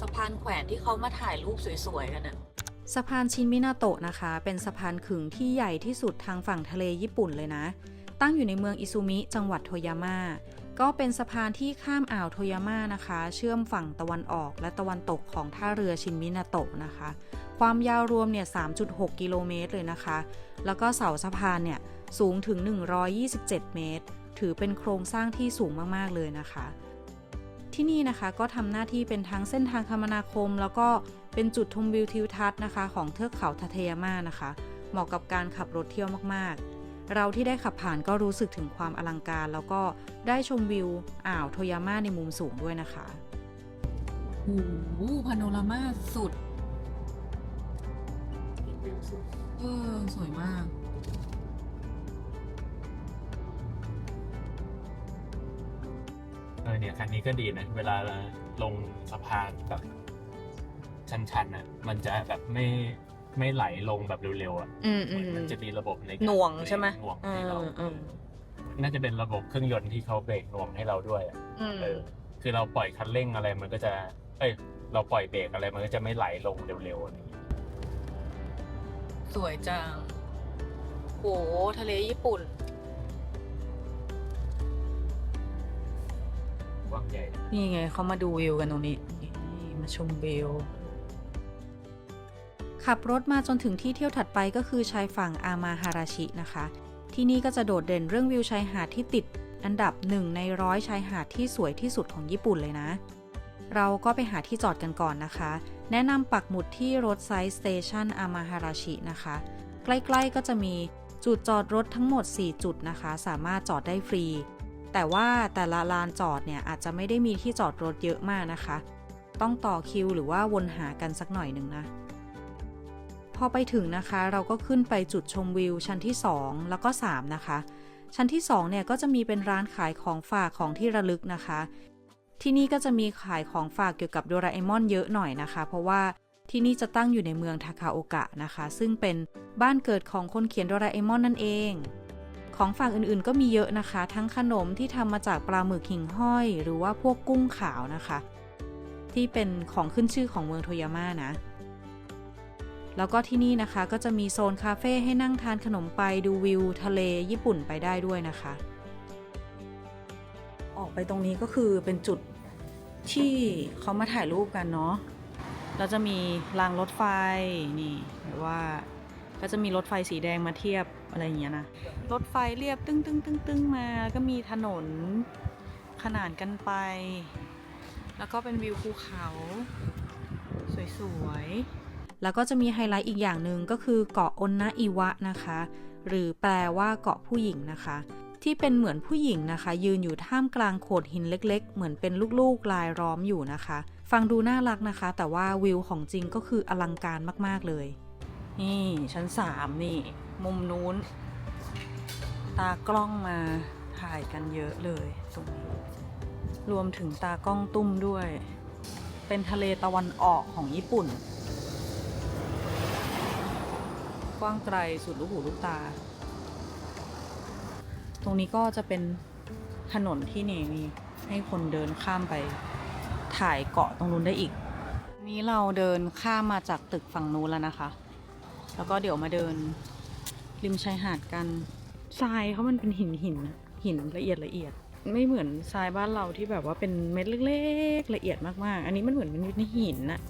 สะพานแขวนที่เขามาถ่ายรูปสวยๆกันอะสะพานชินมินาโตะนะคะเป็นสะพานขึงที่ใหญ่ที่สุดทางฝั่งทะเลญี่ปุ่นเลยนะตั้งอยู่ในเมืองอิซุมิจังหวัดโทยาม่าก็เป็นสะพานที่ข้ามอ่าวโทยาม่านะคะเชื่อมฝั่งตะวันออกและตะวันตกของท่าเรือชินมินาโตะนะคะความยาวรวมเนี่ย 3.6 กิโลเมตรเลยนะคะแล้วก็เสาสะพานเนี่ยสูงถึง127 เมตรถือเป็นโครงสร้างที่สูงมากๆเลยนะคะที่นี่นะคะก็ทำหน้าที่เป็นทั้งเส้นทางคมนาคมแล้วก็เป็นจุดชมวิวทิวทัศน์นะคะของเทือกเขาทาเทยาม่านะคะเหมาะกับการขับรถเที่ยวมากๆเราที่ได้ขับผ่านก็รู้สึกถึงความอลังการแล้วก็ได้ชมวิวอ่าวโทยาม่าในมุมสูงด้วยนะคะโอ้โหพาโนรามาสุดสวยมากเนี่ยคันนี้ก็ดีนะเวลาลงสะพานแบบชันๆอ่ะมันจะแบบไม่ไหลลงแบบเร็วๆอ่ะมันจะมีระบบในหน่วงใช่ไหมหน่วงให้เราน่าจะเป็นระบบเครื่องยนต์ที่เขาเบรกหน่วงให้เราด้วยคือเราปล่อยคันเร่งอะไรมันก็จะเราปล่อยเบรกอะไรมันก็จะไม่ไหลลงเร็วๆอะไรอย่างนี้สวยจังโหทะเลญี่ปุ่นนี่ไงเขามาดูวิวกันตรงนี้มาชมวิวขับรถมาจนถึงที่เที่ยวถัดไปก็คือชายฝั่งอามาฮาราชินะคะที่นี่ก็จะโดดเด่นเรื่องวิวชายหาดที่ติดอันดับ1 ใน 100ชายหาดที่สวยที่สุดของญี่ปุ่นเลยนะเราก็ไปหาที่จอดกันก่อนนะคะแนะนำปักหมุดที่รถไซส์สเตชันอามาฮาราชินะคะใกล้ๆก็จะมีจุดจอดรถทั้งหมด4จุดนะคะสามารถจอดได้ฟรีแต่ว่าแต่ละลานจอดเนี่ยอาจจะไม่ได้มีที่จอดรถเยอะมากนะคะต้องต่อคิวหรือว่าวนหากันสักหน่อยหนึ่งนะพอไปถึงนะคะเราก็ขึ้นไปจุดชมวิวชั้นที่2แล้วก็3นะคะ ชั้นที่2เนี่ยก็จะมีเป็นร้านขายของฝากของที่ระลึกนะคะที่นี่ก็จะมีขายของฝากเกี่ยวกับโดราเอมอนเยอะหน่อยนะคะเพราะว่าที่นี่จะตั้งอยู่ในเมืองทาคาโอกะนะคะซึ่งเป็นบ้านเกิดของคนเขียนโดราเอมอนนั่นเองของฝากอื่นๆก็มีเยอะนะคะทั้งขนมที่ทำมาจากปลาหมึกหิ่งห้อยหรือว่าพวกกุ้งขาวนะคะที่เป็นของขึ้นชื่อของเมืองโทยาม่านะแล้วก็ที่นี่นะคะก็จะมีโซนคาเฟ่ให้นั่งทานขนมไปดูวิวทะเลญี่ปุ่นไปได้ด้วยนะคะออกไปตรงนี้ก็คือเป็นจุดที่เขามาถ่ายรูปกันเนาะแล้วจะมีรางรถไฟนี่หรือว่าก็จะมีรถไฟสีแดงมาเทียบอะไรอย่างเงี้ยนะรถไฟเรียบตึ้งมาแล้วก็มีถนนขนานกันไปแล้วก็เป็นวิวภูเขาสวยๆแล้วก็จะมีไฮไลท์อีกอย่างหนึ่งก็คือเกาะอนนะอิวะนะคะหรือแปลว่าเกาะผู้หญิงนะคะที่เป็นเหมือนผู้หญิงนะคะยืนอยู่ท่ามกลางโขดหินเล็กๆเหมือนเป็นลูกๆลายล้อมอยู่นะคะฟังดูน่ารักนะคะแต่ว่าวิวของจริงก็คืออลังการมากๆเลยนี่ชั้น3นี่มุมนู้นตากล้องมาถ่ายกันเยอะเลยตรงนี้รวมถึงตากล้องตุ้มด้วยเป็นทะเลตะวันออกของญี่ปุ่นกว้างไกลสุดลูกหูลูกตาตรงนี้ก็จะเป็นถนนที่นี่มีให้คนเดินข้ามไปถ่ายเกาะตรงนู้นได้อีกนี้เราเดินข้ามมาจากตึกฝั่งนู้นแล้วนะคะแล้วก็เดี๋ยวมาเดินริมชายหาดกันทรายเขามันเป็นหินละเอียดไม่เหมือนทรายบ้านเราที่แบบว่าเป็นเม็ดเล็กๆละเอียดมากๆอันนี้มันเหมือนเป็นหินน่ะ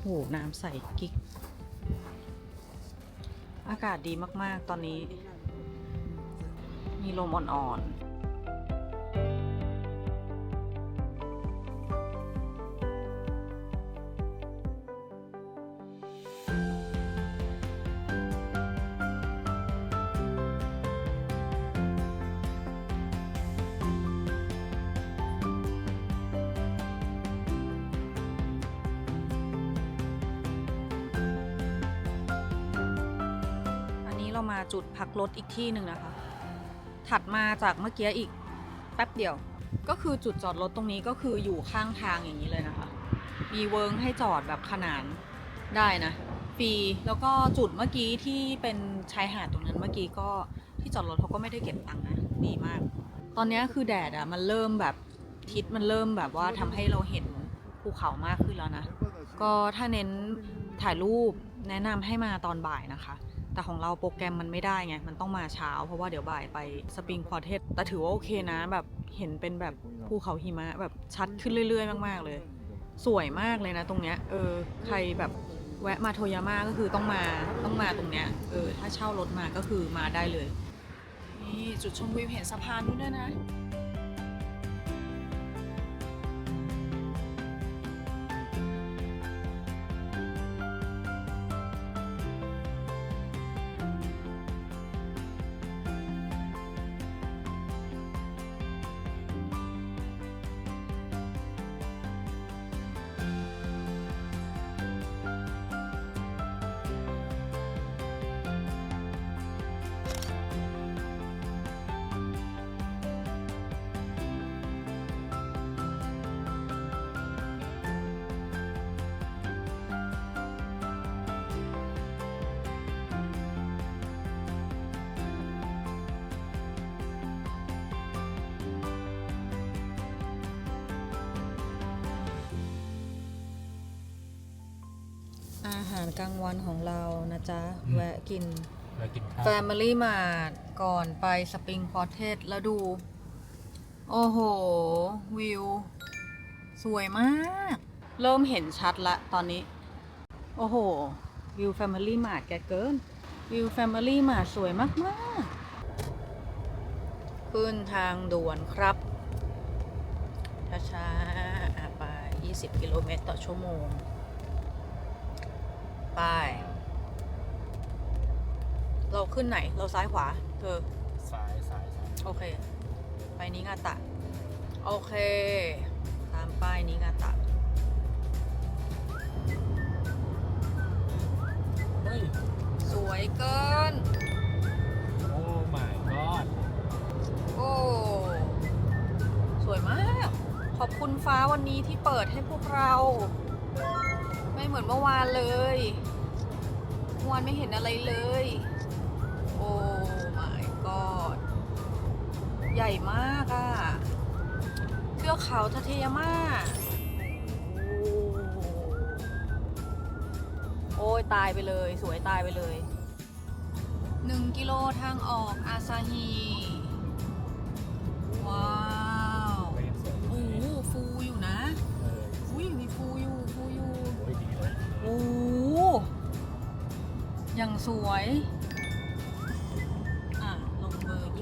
โหน้ำใสกิ๊กอากาศดีมากๆตอนนี้มีลมอ่อนๆเรามาจุดพักรถอีกที่หนึ่งนะคะถัดมาจากเมื่อกี้อีกแป๊บเดียวก็คือจุดจอดรถตรงนี้ก็คืออยู่ข้างทางอย่างนี้เลยนะคะมีเวิร์กให้จอดแบบขนานได้นะฟรีแล้วก็จุดเมื่อกี้ที่เป็นชายหาดตรงนั้นเมื่อกี้ก็ที่จอดรถเขาก็ไม่ได้เก็บตังค์นะดีมากตอนนี้คือแดดอะมันเริ่มแบบทิศมันเริ่มแบบว่าทำให้เราเห็นภูเขามากขึ้นแล้วนะก็ถ้าเน้นถ่ายรูปแนะนำให้มาตอนบ่ายนะคะแต่ของเราโปรแกรมมันไม่ได้ไงมันต้องมาเช้าเพราะว่าเดี๋ยวบ่ายไปสปริงควอเทสแต่ถือว่าโอเคนะแบบเห็นเป็นแบบภูเขาหิมะแบบชัดขึ้นเรื่อยๆมากๆเลยสวยมากเลยนะตรงเนี้ยใครแบบแวะมาโทยาม่าก็คือต้องมาตรงเนี้ยถ้าเช่ารถมาก็คือมาได้เลยนี่จุดชมวิวเห็นสะพานนู้นด้วยนะอาหารกลางวันของเรานะจ๊ะแวะกิน Family Mart ก่อนไปสปริงพอร์เทสแล้วดูโอ้โหวิวสวยมากเริ่มเห็นชัดละตอนนี้โอ้โหวิว Family Mart แกเกินวิว Family Mart สวยมากๆขึ้นทางด่วนครับช้าๆไป20 กิโลเมตรต่อชั่วโมงไปเราขึ้นไหนเราซ้ายขวาซ้ายโอเคไปนิงาตะโอเคตามป้ายนิงาตะเฮ้ยสวยเกินโอ้ my god โอ้ สวยมาก ขอบคุณฟ้าวันนี้ที่เปิดให้พวกเรา ไม่เหมือนเมื่อวานเลยเมื่อวานไม่เห็นอะไรเลย โอ้ my god ใหญ่มากอะ เทือกเขาทัตยาม่าโอ้ยตายไปเลย สวยตายไปเลย 1 กิโลทางออกอาซาฮี ว้าวโอ้โหฟูอยู่นะอุ้ยมีฟูอยู่ โอ้ยังสวย ลงเบอร์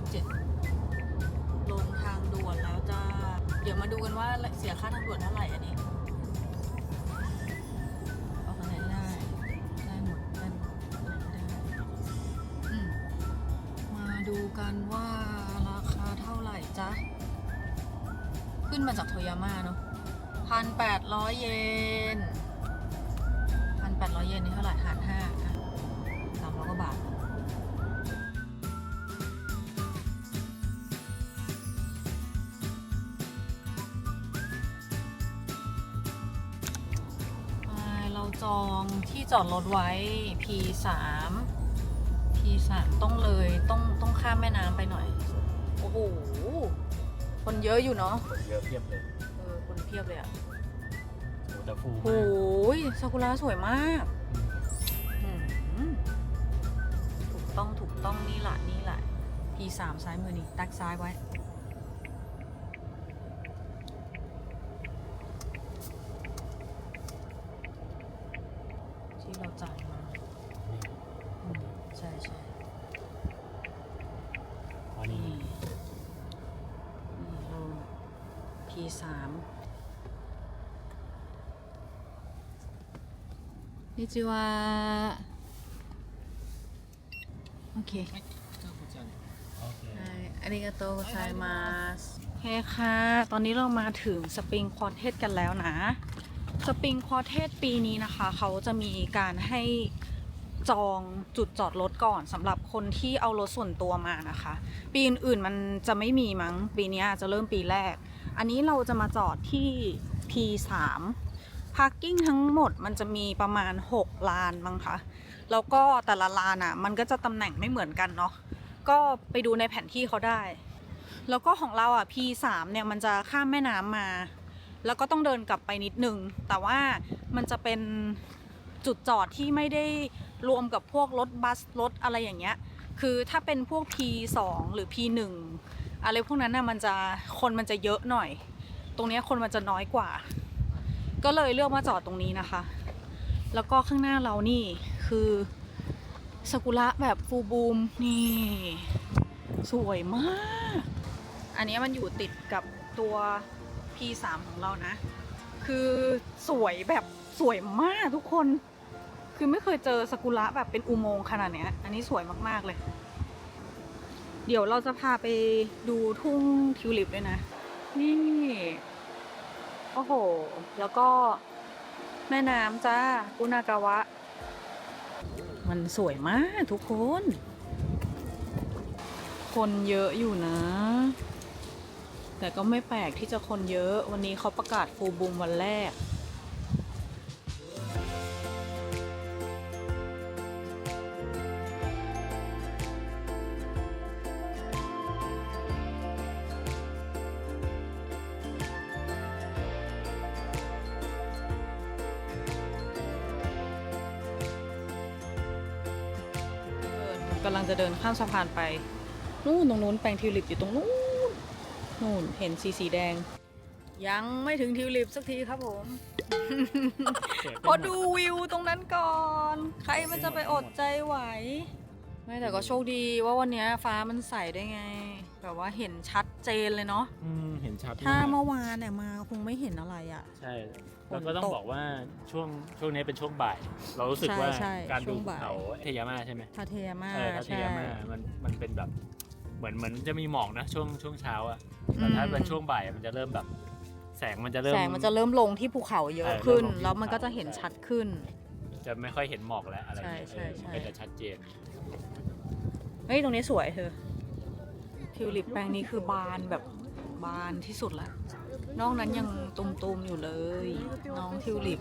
27 ลงทางด่วนแล้วจ้า เดี๋ยวมาดูกันว่าเสียค่าทางด่วนเท่าไหร่อันนี้เอาคะแนนได้หมดได้มาดูกันว่าราคาเท่าไหร่จ๊ะ ขึ้นมาจากโทยาม่าเนาะ1,800 เยน1,800 เยนนี่เท่าไหร่หาร5อ่ะ300 กว่าบาทเราจองที่จอดรถไว้ P3 ต้องเลยต้องข้ามแม่น้ำไปหน่อย โอ้โห คนเยอะอยู่เนาะ คนเยอะเพียบเลย คนเพียบเลยอะ โอ้แต่ฟู โอ้ มาก ยซากุระสวยมากถูกต้องนี่แหละ P3 ซ้ายมือนี่แตกซ้ายไว้ ที่เราจ่ายมาใช่ อันนี้ นี่ลง P3 นิจิวะโอเค โอเค อาริกาโตไซมาสโอเคค่ะ ตอนนี้เรามาถึงสปริงควอเทสกันแล้วนะ สปริงควอเทสปีนี้นะคะ เขาจะมีการให้จองจุดจอดรถก่อนสำหรับคนที่เอารถส่วนตัวมานะคะ ปีอื่นๆมันจะไม่มีมั้ง ปีนี้จะเริ่มปีแรก อันนี้เราจะมาจอดที่ P3 พาร์กิ้งทั้งหมดมันจะมีประมาณ6 ลานมั้งคะ แล้วก็แต่ละลานอ่ะมันก็จะตำแหน่งไม่เหมือนกันเนาะ ก็ไปดูในแผนที่เขาได้ แล้วก็ของเราอ่ะ P3 เนี่ยมันจะข้ามแม่น้ำมา แล้วก็ต้องเดินกลับไปนิดนึง แต่ว่ามันจะเป็นจุดจอดที่ไม่ได้รวมกับพวกรถบัสรถอะไรอย่างเงี้ย คือถ้าเป็นพวก P2 หรือ P1 อะไรพวกนั้นน่ะคนมันจะเยอะหน่อย ตรงนี้คนมันจะน้อยกว่า ก็เลยเลือกมาจอดตรงนี้นะคะ แล้วก็ข้างหน้าเรานี่คือซากุระแบบฟูลบูมนี่ สวยมาก อันนี้มันอยู่ติดกับตัว P3 ของเรานะ คือสวยแบบสวยมากทุกคน คือไม่เคยเจอซากุระแบบเป็นอุโมงค์ขนาดเนี้ย อันนี้สวยมากๆเลย เดี๋ยวเราจะพาไปดูทุ่งทิวลิปด้วยนะ นี่ โอ้โห แล้วก็แม่น้ำจ้าอุนากาวะ มันสวยมากทุกคน คนเยอะอยู่นะ แต่ก็ไม่แปลกที่จะคนเยอะ วันนี้เขาประกาศฟูลบูมวันแรก กำลังจะเดินข้ามสะพานไปนู่นตรงนู้นแปลงทิวลิปอยู่ตรงนู้นนู่นเห็นสีแดง ยังไม่ถึงทิวลิปสักทีครับผม ขอดูวิวตรงนั้นก่อน ใครมันจะไปอดใจไหว ไม่แต่ก็โชคดีว่าวันนี้ฟ้ามันใสได้ไง แบบว่าเห็นชัดเจนเลยเนาะ เห็นชัด ถ้าเมื่อวานเนี่ยมาคงไม่เห็นอะไรอ่ะ ใช่แล้วก็ต้องบอกว่าช่วงนี้เป็นช่วงบ่าย เรารู้สึกว่า ใช่ การ ช่ ดู วงบ่าย เขาเทยาม่าใช่ไหม ทาเทยาม่า ทาเท ใช่ ยาม่ามันเป็นแบบเหมือนจะมีหมอกนะช่วงเช้าอะแต่ถ้าเป็นช่วงบ่ายมันจะเริ่มแบบแสงมันจะเริ่มลงที่ภูเขาเยอะขึ้น แล้วมันก็จะเห็นชัดขึ้น จะไม่ค่อยเห็นหมอกแล้วอะไรอย่างเงี้ย ใช่ มันก็จะชัดเจน เฮ้ยตรงนี้สวยเธอ ทิวลิปแปลงนี้คือบานแบบบานที่สุดละนอกนั้นยังตุมๆอยู่เลย น้องทิวลิป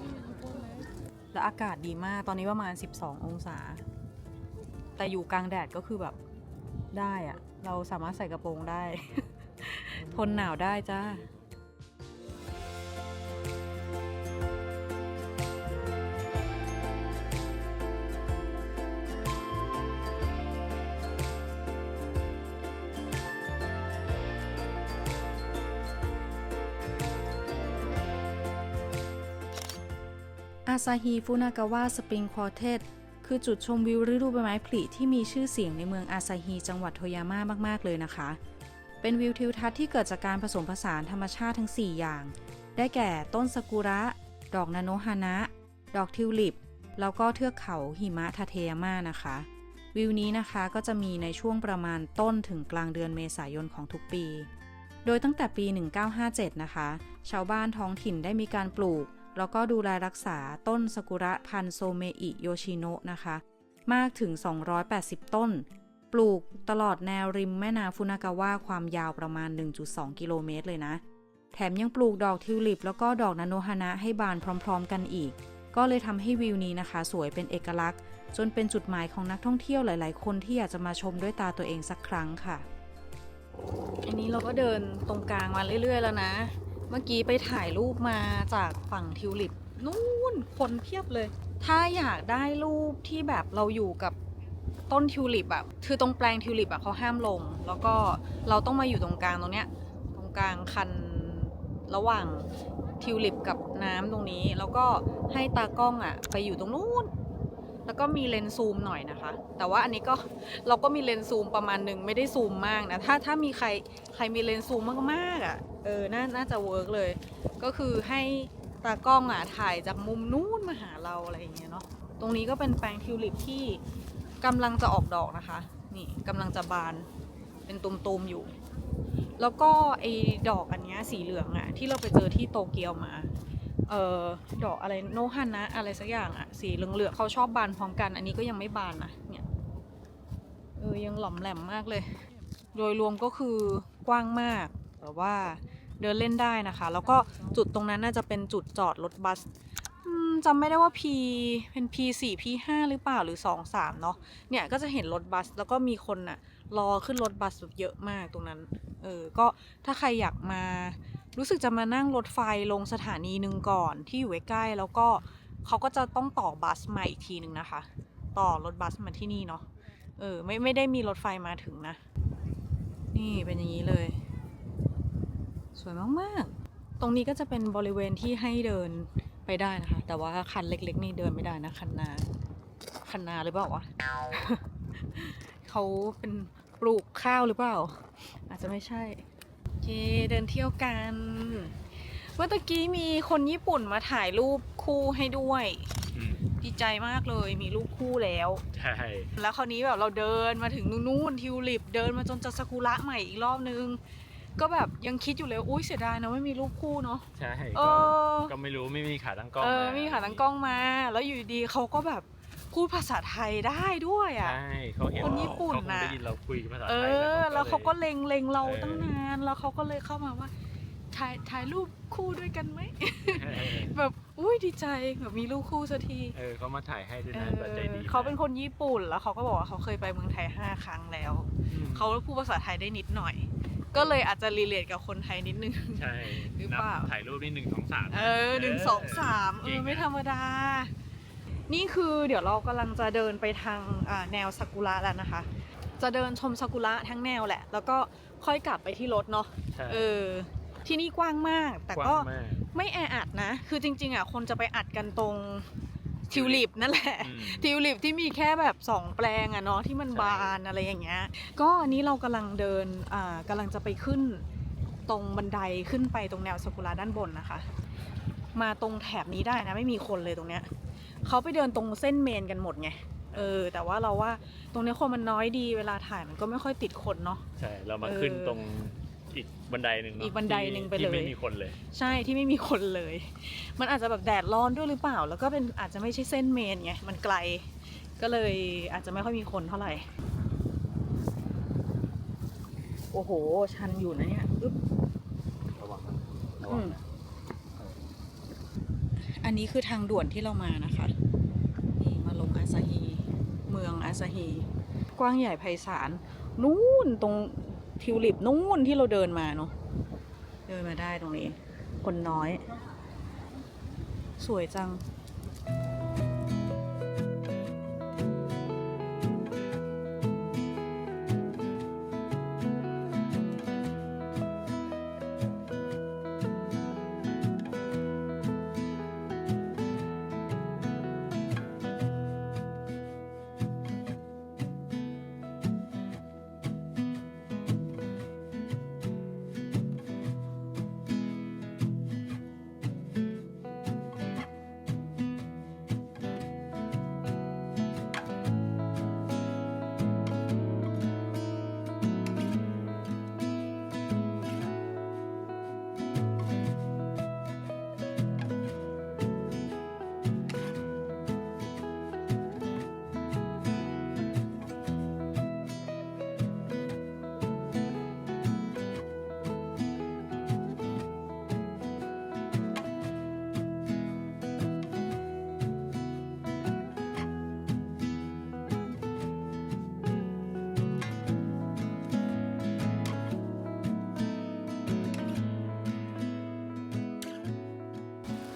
และอากาศดีมากตอนนี้ประมาณ12 องศาแต่อยู่กลางแดดก็คือแบบได้อะเราสามารถใส่กระโปรงได้ ทนหนาวได้จ้าอาซาฮิฟุนากาวะสปริงควอเทตคือจุดชมวิวฤดูใบไม้ผลิที่มีชื่อเสียงในเมืองอาซาฮิจังหวัดโทยาม่ามากๆเลยนะคะเป็นวิวทิวทัศน์ที่เกิดจากการผสมผสานธรรมชาติทั้ง 4 อย่างได้แก่ต้นซากุระดอกนาโนฮานะดอกทิวลิปแล้วก็เทือกเขาหิมะทาเทยาม่านะคะวิวนี้นะคะก็จะมีในช่วงประมาณต้นถึงกลางเดือนเมษายนของทุกปีโดยตั้งแต่ปี 1957 นะคะชาวบ้านท้องถิ่นได้มีการปลูกแล้วก็ดูแลรักษาต้นซากุระพันธุ์โซเมอิโยชิโนะนะคะมากถึง280ต้นปลูกตลอดแนวริมแม่น้ำฟุนากาวะความยาวประมาณ 1.2 กิโลเมตรเลยนะแถมยังปลูกดอกทิวลิปแล้วก็ดอกนาโนฮานะให้บานพร้อมๆกันอีกก็เลยทำให้วิวนี้นะคะสวยเป็นเอกลักษณ์จนเป็นจุดหมายของนักท่องเที่ยวหลายๆคนที่อยากจะมาชมด้วยตาตัวเองสักครั้งค่ะอันนี้เราก็เดินตรงกลางมาเรื่อยๆแล้วนะเมื่อกี้ไปถ่ายรูปมาจากฝั่งทิวลิปนู่นคนเพียบเลยถ้าอยากได้รูปที่แบบเราอยู่กับต้นทิวลิปแบบคือตรงแปลงทิวลิปเขาห้ามลงแล้วก็เราต้องมาอยู่ตรงกลางตรงเนี้ยตรงกลางคันระหว่างทิวลิปกับน้ำตรงนี้แล้วก็ให้ตากล้องไปอยู่ตรงนู้นแล้วก็มีเลนส์ซูมหน่อยนะคะแต่ว่าอันนี้ก็เราก็มีเลนส์ซูมประมาณหนึ่งไม่ได้ซูมมากนะถ้ามีใครมีเลนส์ซูมมากๆน่าจะเวิร์กเลยก็คือให้ตากล้องถ่ายจากมุมนู้นมาหาเราอะไรอย่างเงี้ยเนาะตรงนี้ก็เป็นแปลงทิวลิปที่กำลังจะออกดอกนะคะนี่กำลังจะบานเป็นตุมๆอยู่แล้วก็ไอ้ดอกอันนี้สีเหลืองที่เราไปเจอที่โตเกียวมาดอกอะไรโนฮันนะอะไรสักอย่างสีเหลืองๆเขาชอบบานพร้อมกันอันนี้ก็ยังไม่บานนะเนี่ยยังหล่อมแหลมมากเลยโดยรวมก็คือกว้างมากแต่ว่าเดินเล่นได้นะคะแล้วก็จุดตรงนั้นน่าจะเป็นจุดจอดรถบัสจำไม่ได้ว่า เป็น P4 P5 หรือเปล่าหรือ 2-3 เนาะเนี่ยก็จะเห็นรถบัสแล้วก็มีคนรอขึ้นรถบัสแบบเยอะมากตรงนั้นก็ถ้าใครอยากมารู้สึกจะมานั่งรถไฟลงสถานีหนึ่งก่อนที่อยู่ใกล้แล้วก็เขาก็จะต้องต่อบัสมาอีกทีหนึ่งนะคะต่อรถบัสมาที่นี่เนาะไม่ได้มีรถไฟมาถึงนะนี่เป็นอย่างนี้เลยสวยมากๆตรงนี้ก็จะเป็นบริเวณที่ให้เดินไปได้นะคะแต่ว่าคันเล็กๆนี่เดินไม่ได้นะคันนาหรือเปล่าวะ เขาเป็นปลูกข้าวหรือเปล่าอาจจะไม่ใช่โอเคเดินเที่ยวกันเมื่อกี้มีคนญี่ปุ่นมาถ่ายรูปคู่ให้ด้วยดีใจมากเลยมีรูปคู่แล้วใช่แล้วคราวนี้แบบเราเดินมาถึงนู่นทิวลิปเดินมาจนจะซากุระใหม่อีกรอบนึงก็แบบยังคิดอยู่เลยอุ้ยเสียดายนะไม่มีรูปคู่เนาะใช่ก็ไม่รู้ไม่มีขาตั้งกล้องไม่มีขาตั้งกล้องมาแล้วอยู่ดีเขาก็แบบพูดภาษาไทยได้ด้วยใช่เขาเห็นคนญี่ปุ่นได้ยินเราคุยภาษาไทยแล้วเขาก็เล็งเราตั้งนานแล้วเขาก็เลยเข้ามาว่าถ่ายรูปคู่ด้วยกันไหม แบบอุ้ยดีใจแบบมีรูปคู่สักทีเขามาถ่ายให้ด้วยนะใจดีเขาเป็นคนญี่ปุ่นแล้วเขาก็บอกว่าเขาเคยไปเมืองไทย5 ครั้งแล้วเขาพูดภาษาไทยได้นิดหน่อยก็เลยอาจจะรีเลทกับคนไทยนิดนึงใช่หรือเปล่าถ่ายรูปนี่1 2 3 1 2 3ไม่ธรรมดานี่คือเดี๋ยวเรากำลังจะเดินไปทางแนวซากุระแล้วนะคะจะเดินชมซากุระทั้งแนวแหละแล้วก็ค่อยกลับไปที่รถเนาะที่นี่กว้างมากแต่ก็ไม่แออัดนะคือจริงๆคนจะไปอัดกันตรงทิวลิปนั่นแหละทิวลิปที่มีแค่แบบ2 แปลงเนาะที่มันบานอะไรอย่างเงี้ยก็อันนี้เรากำลังเดินกำลังจะไปขึ้นตรงบันไดขึ้นไปตรงแนวซากุระด้านบนนะคะมาตรงแถบนี้ได้นะไม่มีคนเลยตรงเนี้ยเขาไปเดินตรงเส้นเมนกันหมดไงแต่ว่าเราว่าตรงนี้คนมันน้อยดีเวลาถ่ายมันก็ไม่ค่อยติดคนเนาะใช่เรามาขึ้นตรงอีกบันไดหนึ่งอีกบันไดหนึ่งไปเลยที่ไม่มีคนเลยใช่ที่ไม่มีคนเลยมันอาจจะแบบแดดร้อนด้วยหรือเปล่าแล้วก็เป็นอาจจะไม่ใช่เส้นเมนไงมันไกลก็เลยอาจจะไม่ค่อยมีคนเท่าไหร่ โอ้โหชันอยู่นะเนี่ยอึ๊บ ระวังนะระวังนะ อันนี้คือทางด่วนที่เรามานะคะนี่มาลงอาซาฮีเมืองอาซาฮีกว้างใหญ่ไพศาลนู่นตรงทิวลิปนู่นที่เราเดินมาเนาะเดินมาได้ตรงนี้ คนน้อย สวยจัง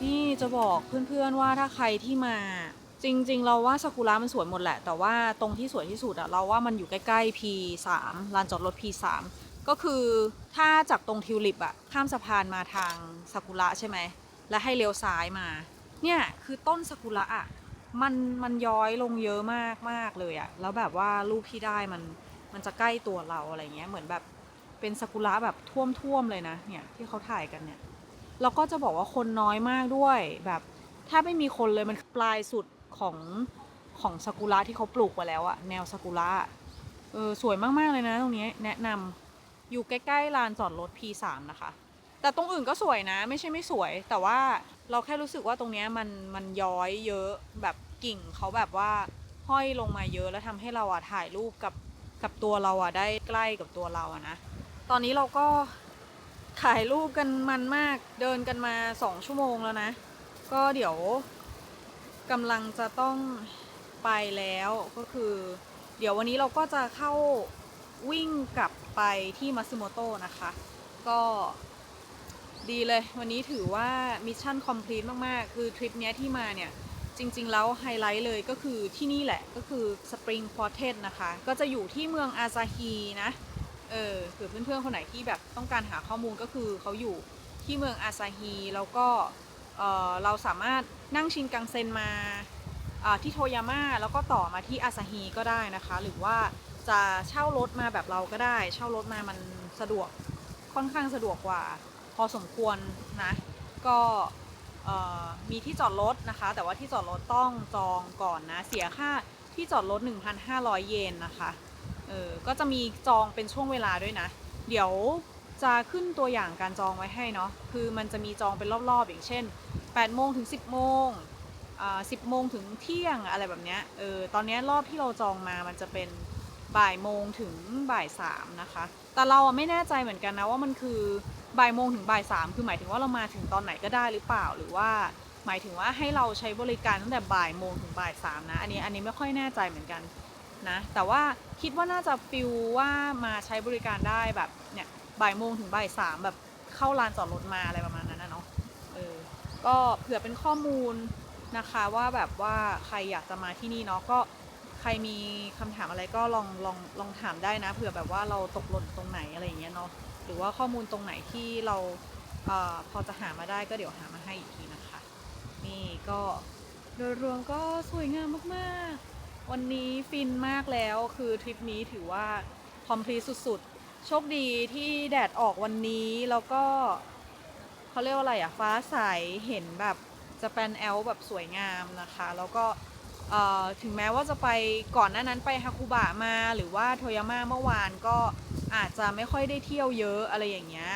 นี่จะบอกเพื่อนๆว่าถ้าใครที่มาจริงๆเราว่าซากุระมันสวยหมดแหละแต่ว่าตรงที่สวยที่สุดอะเราว่ามันอยู่ใกล้ๆ P3 ลานจอดรถ P3 ก็คือถ้าจากตรงทิวลิปอะข้ามสะพานมาทางซากุระใช่ไหมและให้เลี้ยวซ้ายมาเนี่ยคือต้นซากุระอะมันย้อยลงเยอะมากๆเลยอะแล้วแบบว่ารูปที่ได้มันจะใกล้ตัวเราอะไรเงี้ยเหมือนแบบเป็นซากุระแบบท่วมๆเลยนะเนี่ยที่เขาถ่ายกันเนี่ยแล้วก็จะบอกว่าคนน้อยมากด้วยแบบถ้าไม่มีคนเลยมันปลายสุดของซากุระที่เขาปลูกไว้แล้วอะแนวซากุระสวยมากๆเลยนะตรงนี้แนะนำอยู่ใกล้ๆลานจอดรถ P3 นะคะแต่ตรงอื่นก็สวยนะไม่ใช่ไม่สวยแต่ว่าเราแค่รู้สึกว่าตรงนี้มันย้อยเยอะแบบกิ่งเขาแบบว่าห้อยลงมาเยอะแล้วทำให้เราอะถ่ายรูปกับตัวเราอะได้ใกล้กับตัวเราอะนะตอนนี้เราก็ถ่ายรูปกันมันมากเดินกันมา2 ชั่วโมงแล้วนะก็เดี๋ยวกำลังจะต้องไปแล้วก็คือเดี๋ยววันนี้เราก็จะเข้าวิ่งกลับไปที่มัตสึโมโตะนะคะก็ดีเลยวันนี้ถือว่ามิชชั่นคอมพลีทมากๆคือทริปเนี้ยที่มาเนี่ยจริงๆแล้วไฮไลท์เลยก็คือที่นี่แหละก็คือ Spring Quartet นะคะก็จะอยู่ที่เมืองอาซาฮีนะเผื่อเพื่อนๆคนไหนที่แบบต้องการหาข้อมูลก็คือเขาอยู่ที่เมืองอาซาฮีแล้วก็เราสามารถนั่งชินคังเซ็นมาที่โทยาม่าแล้วก็ต่อมาที่อาซาฮีก็ได้นะคะหรือว่าจะเช่ารถมาแบบเราก็ได้เช่ารถมามันสะดวกค่อนข้างสะดวกกว่าพอสมควรนะก็มีที่จอดรถนะคะแต่ว่าที่จอดรถต้องจองก่อนนะเสียค่าที่จอดรถ 1,500 เยนนะคะก็จะมีจองเป็นช่วงเวลาด้วยนะเดี๋ยวจะขึ้นตัวอย่างการจองไว้ให้เนาะคือมันจะมีจองเป็นรอบๆอย่างเช่น8 โมงถึง 10 โมง10 โมงถึงเที่ยงอะไรแบบเนี้ยตอนนี้รอบที่เราจองมามันจะเป็นบ่ายโมงถึงบ่าย3นะคะแต่เราไม่แน่ใจเหมือนกันนะว่ามันคือบ่ายโมงถึงบ่าย3คือหมายถึงว่าเรามาถึงตอนไหนก็ได้หรือเปล่าหรือว่าหมายถึงว่าให้เราใช้บริการตั้งแต่บ่ายโมงถึงบ่าย3นะอันนี้ไม่ค่อยแน่ใจเหมือนกันนะแต่ว่าคิดว่าน่าจะฟิลว่ามาใช้บริการได้แบบเนี่ยบ่ายโมงถึงบ่าย3แบบเข้าลานจอดรถมาอะไรประมาณนั้นนะเนาะก็เผื่อเป็นข้อมูลนะคะว่าแบบว่าใครอยากจะมาที่นี่เนาะก็ใครมีคำถามอะไรก็ลองถามได้นะเผื่อแบบว่าเราตกหล่นตรงไหนอะไรอย่างเงี้ยเนาะหรือว่าข้อมูลตรงไหนที่เราพอจะหามาได้ก็เดี๋ยวหามาให้อีกทีนะคะนี่ก็โดยรวมก็สวยงามมากๆวันนี้ฟินมากแล้วคือทริปนี้ถือว่าคอมพลีทสุดๆโชคดีที่แดดออกวันนี้แล้วก็เขาเรียกว่าอะไรอะฟ้าใสเห็นแบบจะเป็นแอลแบบสวยงามนะคะแล้วก็ถึงแม้ว่าจะไปก่อนหน้านั้นไปฮาคุบะมาหรือว่าโทยาม่าเมื่อวานก็อาจจะไม่ค่อยได้เที่ยวเยอะอะไรอย่างเงี้ย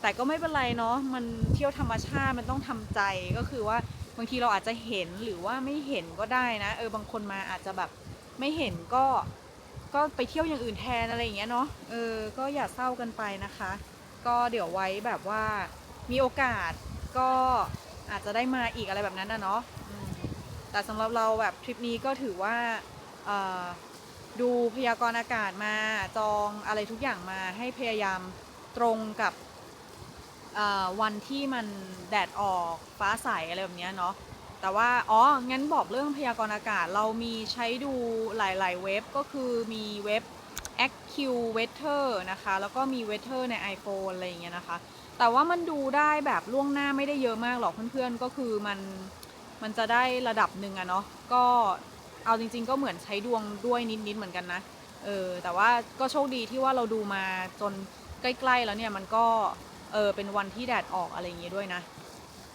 แต่ก็ไม่เป็นไรเนาะมันเที่ยวธรรมชาติมันต้องทำใจก็คือว่าบางทีเราอาจจะเห็นหรือว่าไม่เห็นก็ได้นะบางคนมาอาจจะแบบไม่เห็นก็ ก็ไปเที่ยวอย่างอื่นแทนอะไรอย่างเงี้ยเนาะก็อย่าเศร้ากันไปนะคะ ก็เดี๋ยวไว้แบบว่ามีโอกาสก็อาจจะได้มาอีกอะไรแบบนั้นนะเนาะแต่สำหรับเราแบบทริปนี้ก็ถือว่าดูพยากรณ์อากาศมาจองอะไรทุกอย่างมาให้พยายามตรงกับวันที่มันแดดออกฟ้าใสอะไรแบบนี้เนาะแต่ว่างั้นบอกเรื่องพยากรณ์อากาศเรามีใช้ดูหลายๆเว็บก็คือมีเว็บ AccuWeather นะคะแล้วก็มี Weather ใน iPhone อะไรอย่างเงี้ยนะคะแต่ว่ามันดูได้แบบล่วงหน้าไม่ได้เยอะมากหรอกเพื่อนๆก็คือมันจะได้ระดับหนึ่งอะเนาะก็เอาจริงๆก็เหมือนใช้ดวงด้วยนิดๆเหมือนกันนะแต่ว่าก็โชคดีที่ว่าเราดูมาจนใกล้ๆแล้วเนี่ยมันก็เป็นวันที่แดดออกอะไรอย่างเงี้ยด้วยนะ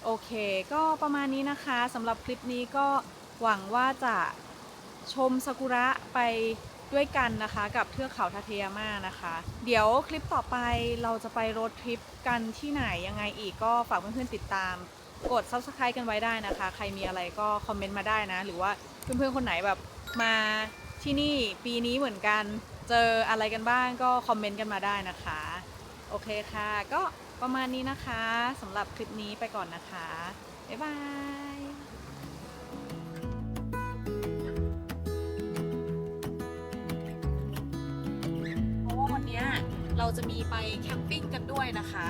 โอเคก็ประมาณนี้นะคะสำหรับคลิปนี้ก็หวังว่าจะชมซากุระไปด้วยกันนะคะกับเทือกเขาทาเทยาม่านะคะเดี๋ยวคลิปต่อไปเราจะไปโรดทริปกันที่ไหนยังไงอีกก็ฝากเพื่อนๆติดตามกด Subscribe กันไว้ได้นะคะใครมีอะไรก็คอมเมนต์มาได้นะหรือว่าเพื่อนๆคนไหนแบบมาที่นี่ปีนี้เหมือนกันเจออะไรกันบ้างก็คอมเมนต์กันมาได้นะคะโอเคค่ะก็ประมาณนี้นะคะสำหรับคลิปนี้ไปก่อนนะคะบ๊ายบายเพราะว่าวันนี้เราจะมีไปแคมปิ้งกันด้วยนะคะ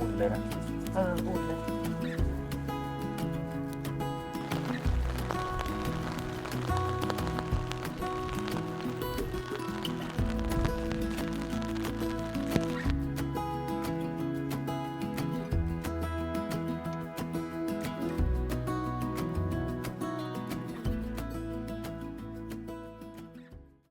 อุ่นเลยนะ อุ่นเลย